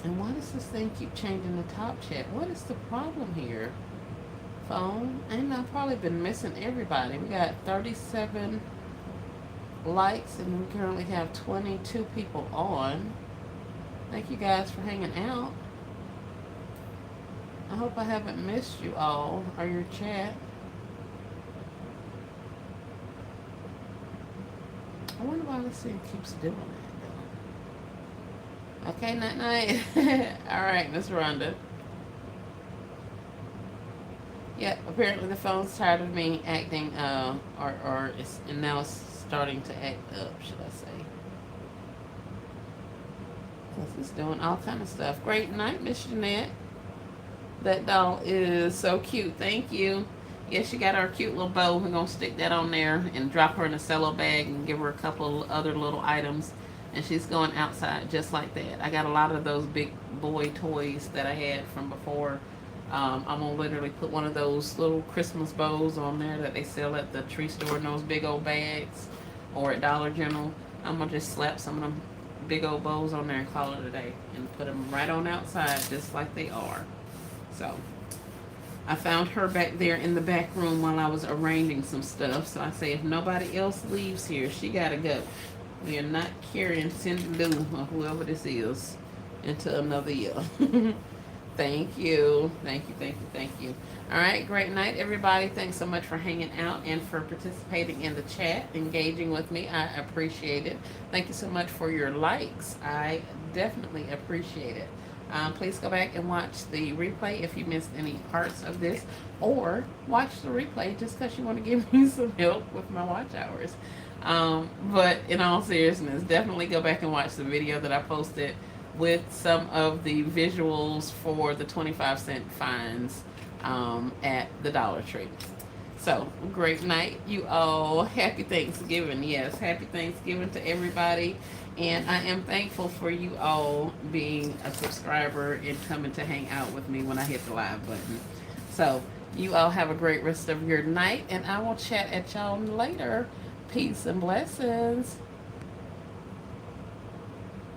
And why does this thing keep changing the top chat? What is the problem here? Phone? And I've probably been missing everybody. We got 37 likes and we currently have 22 people on. Thank you guys for hanging out. I hope I haven't missed you all or your chat. I wonder why this thing keeps doing that though. Okay, night night. Alright, Miss Rhonda. Yeah, apparently the phone's tired of me acting, or it's, and now it's starting to act up, should I say. Because it's doing all kind of stuff. Great night, Miss Jeanette. That doll is so cute. Thank you. Yes, she got our cute little bow. We're going to stick that on there and drop her in a cello bag and give her a couple other little items. And she's going outside just like that. I got a lot of those big boy toys that I had from before. I'm going to literally put one of those little Christmas bows on there that they sell at the tree store in those big old bags or at Dollar General. I'm going to just slap some of them big old bows on there and call it a day and put them right on outside just like they are. So I found her back there in the back room while I was arranging some stuff. So I say if nobody else leaves here, she got to go. We are not carrying Cindy Lou or whoever this is into another year. Thank you. Thank you, thank you, thank you. All right, great night, everybody. Thanks so much for hanging out and for participating in the chat, engaging with me. I appreciate it. Thank you so much for your likes. I definitely appreciate it. Please go back and watch the replay if you missed any parts of this, or watch the replay just because you want to give me some help with my watch hours. But in all seriousness, definitely go back and watch the video that I posted with some of the visuals for the 25-cent fines at the Dollar Tree. So, great night, you all. Happy Thanksgiving. Yes, happy Thanksgiving to everybody. And I am thankful for you all being a subscriber and coming to hang out with me when I hit the live button. So, you all have a great rest of your night, and I will chat at y'all later. Peace and blessings.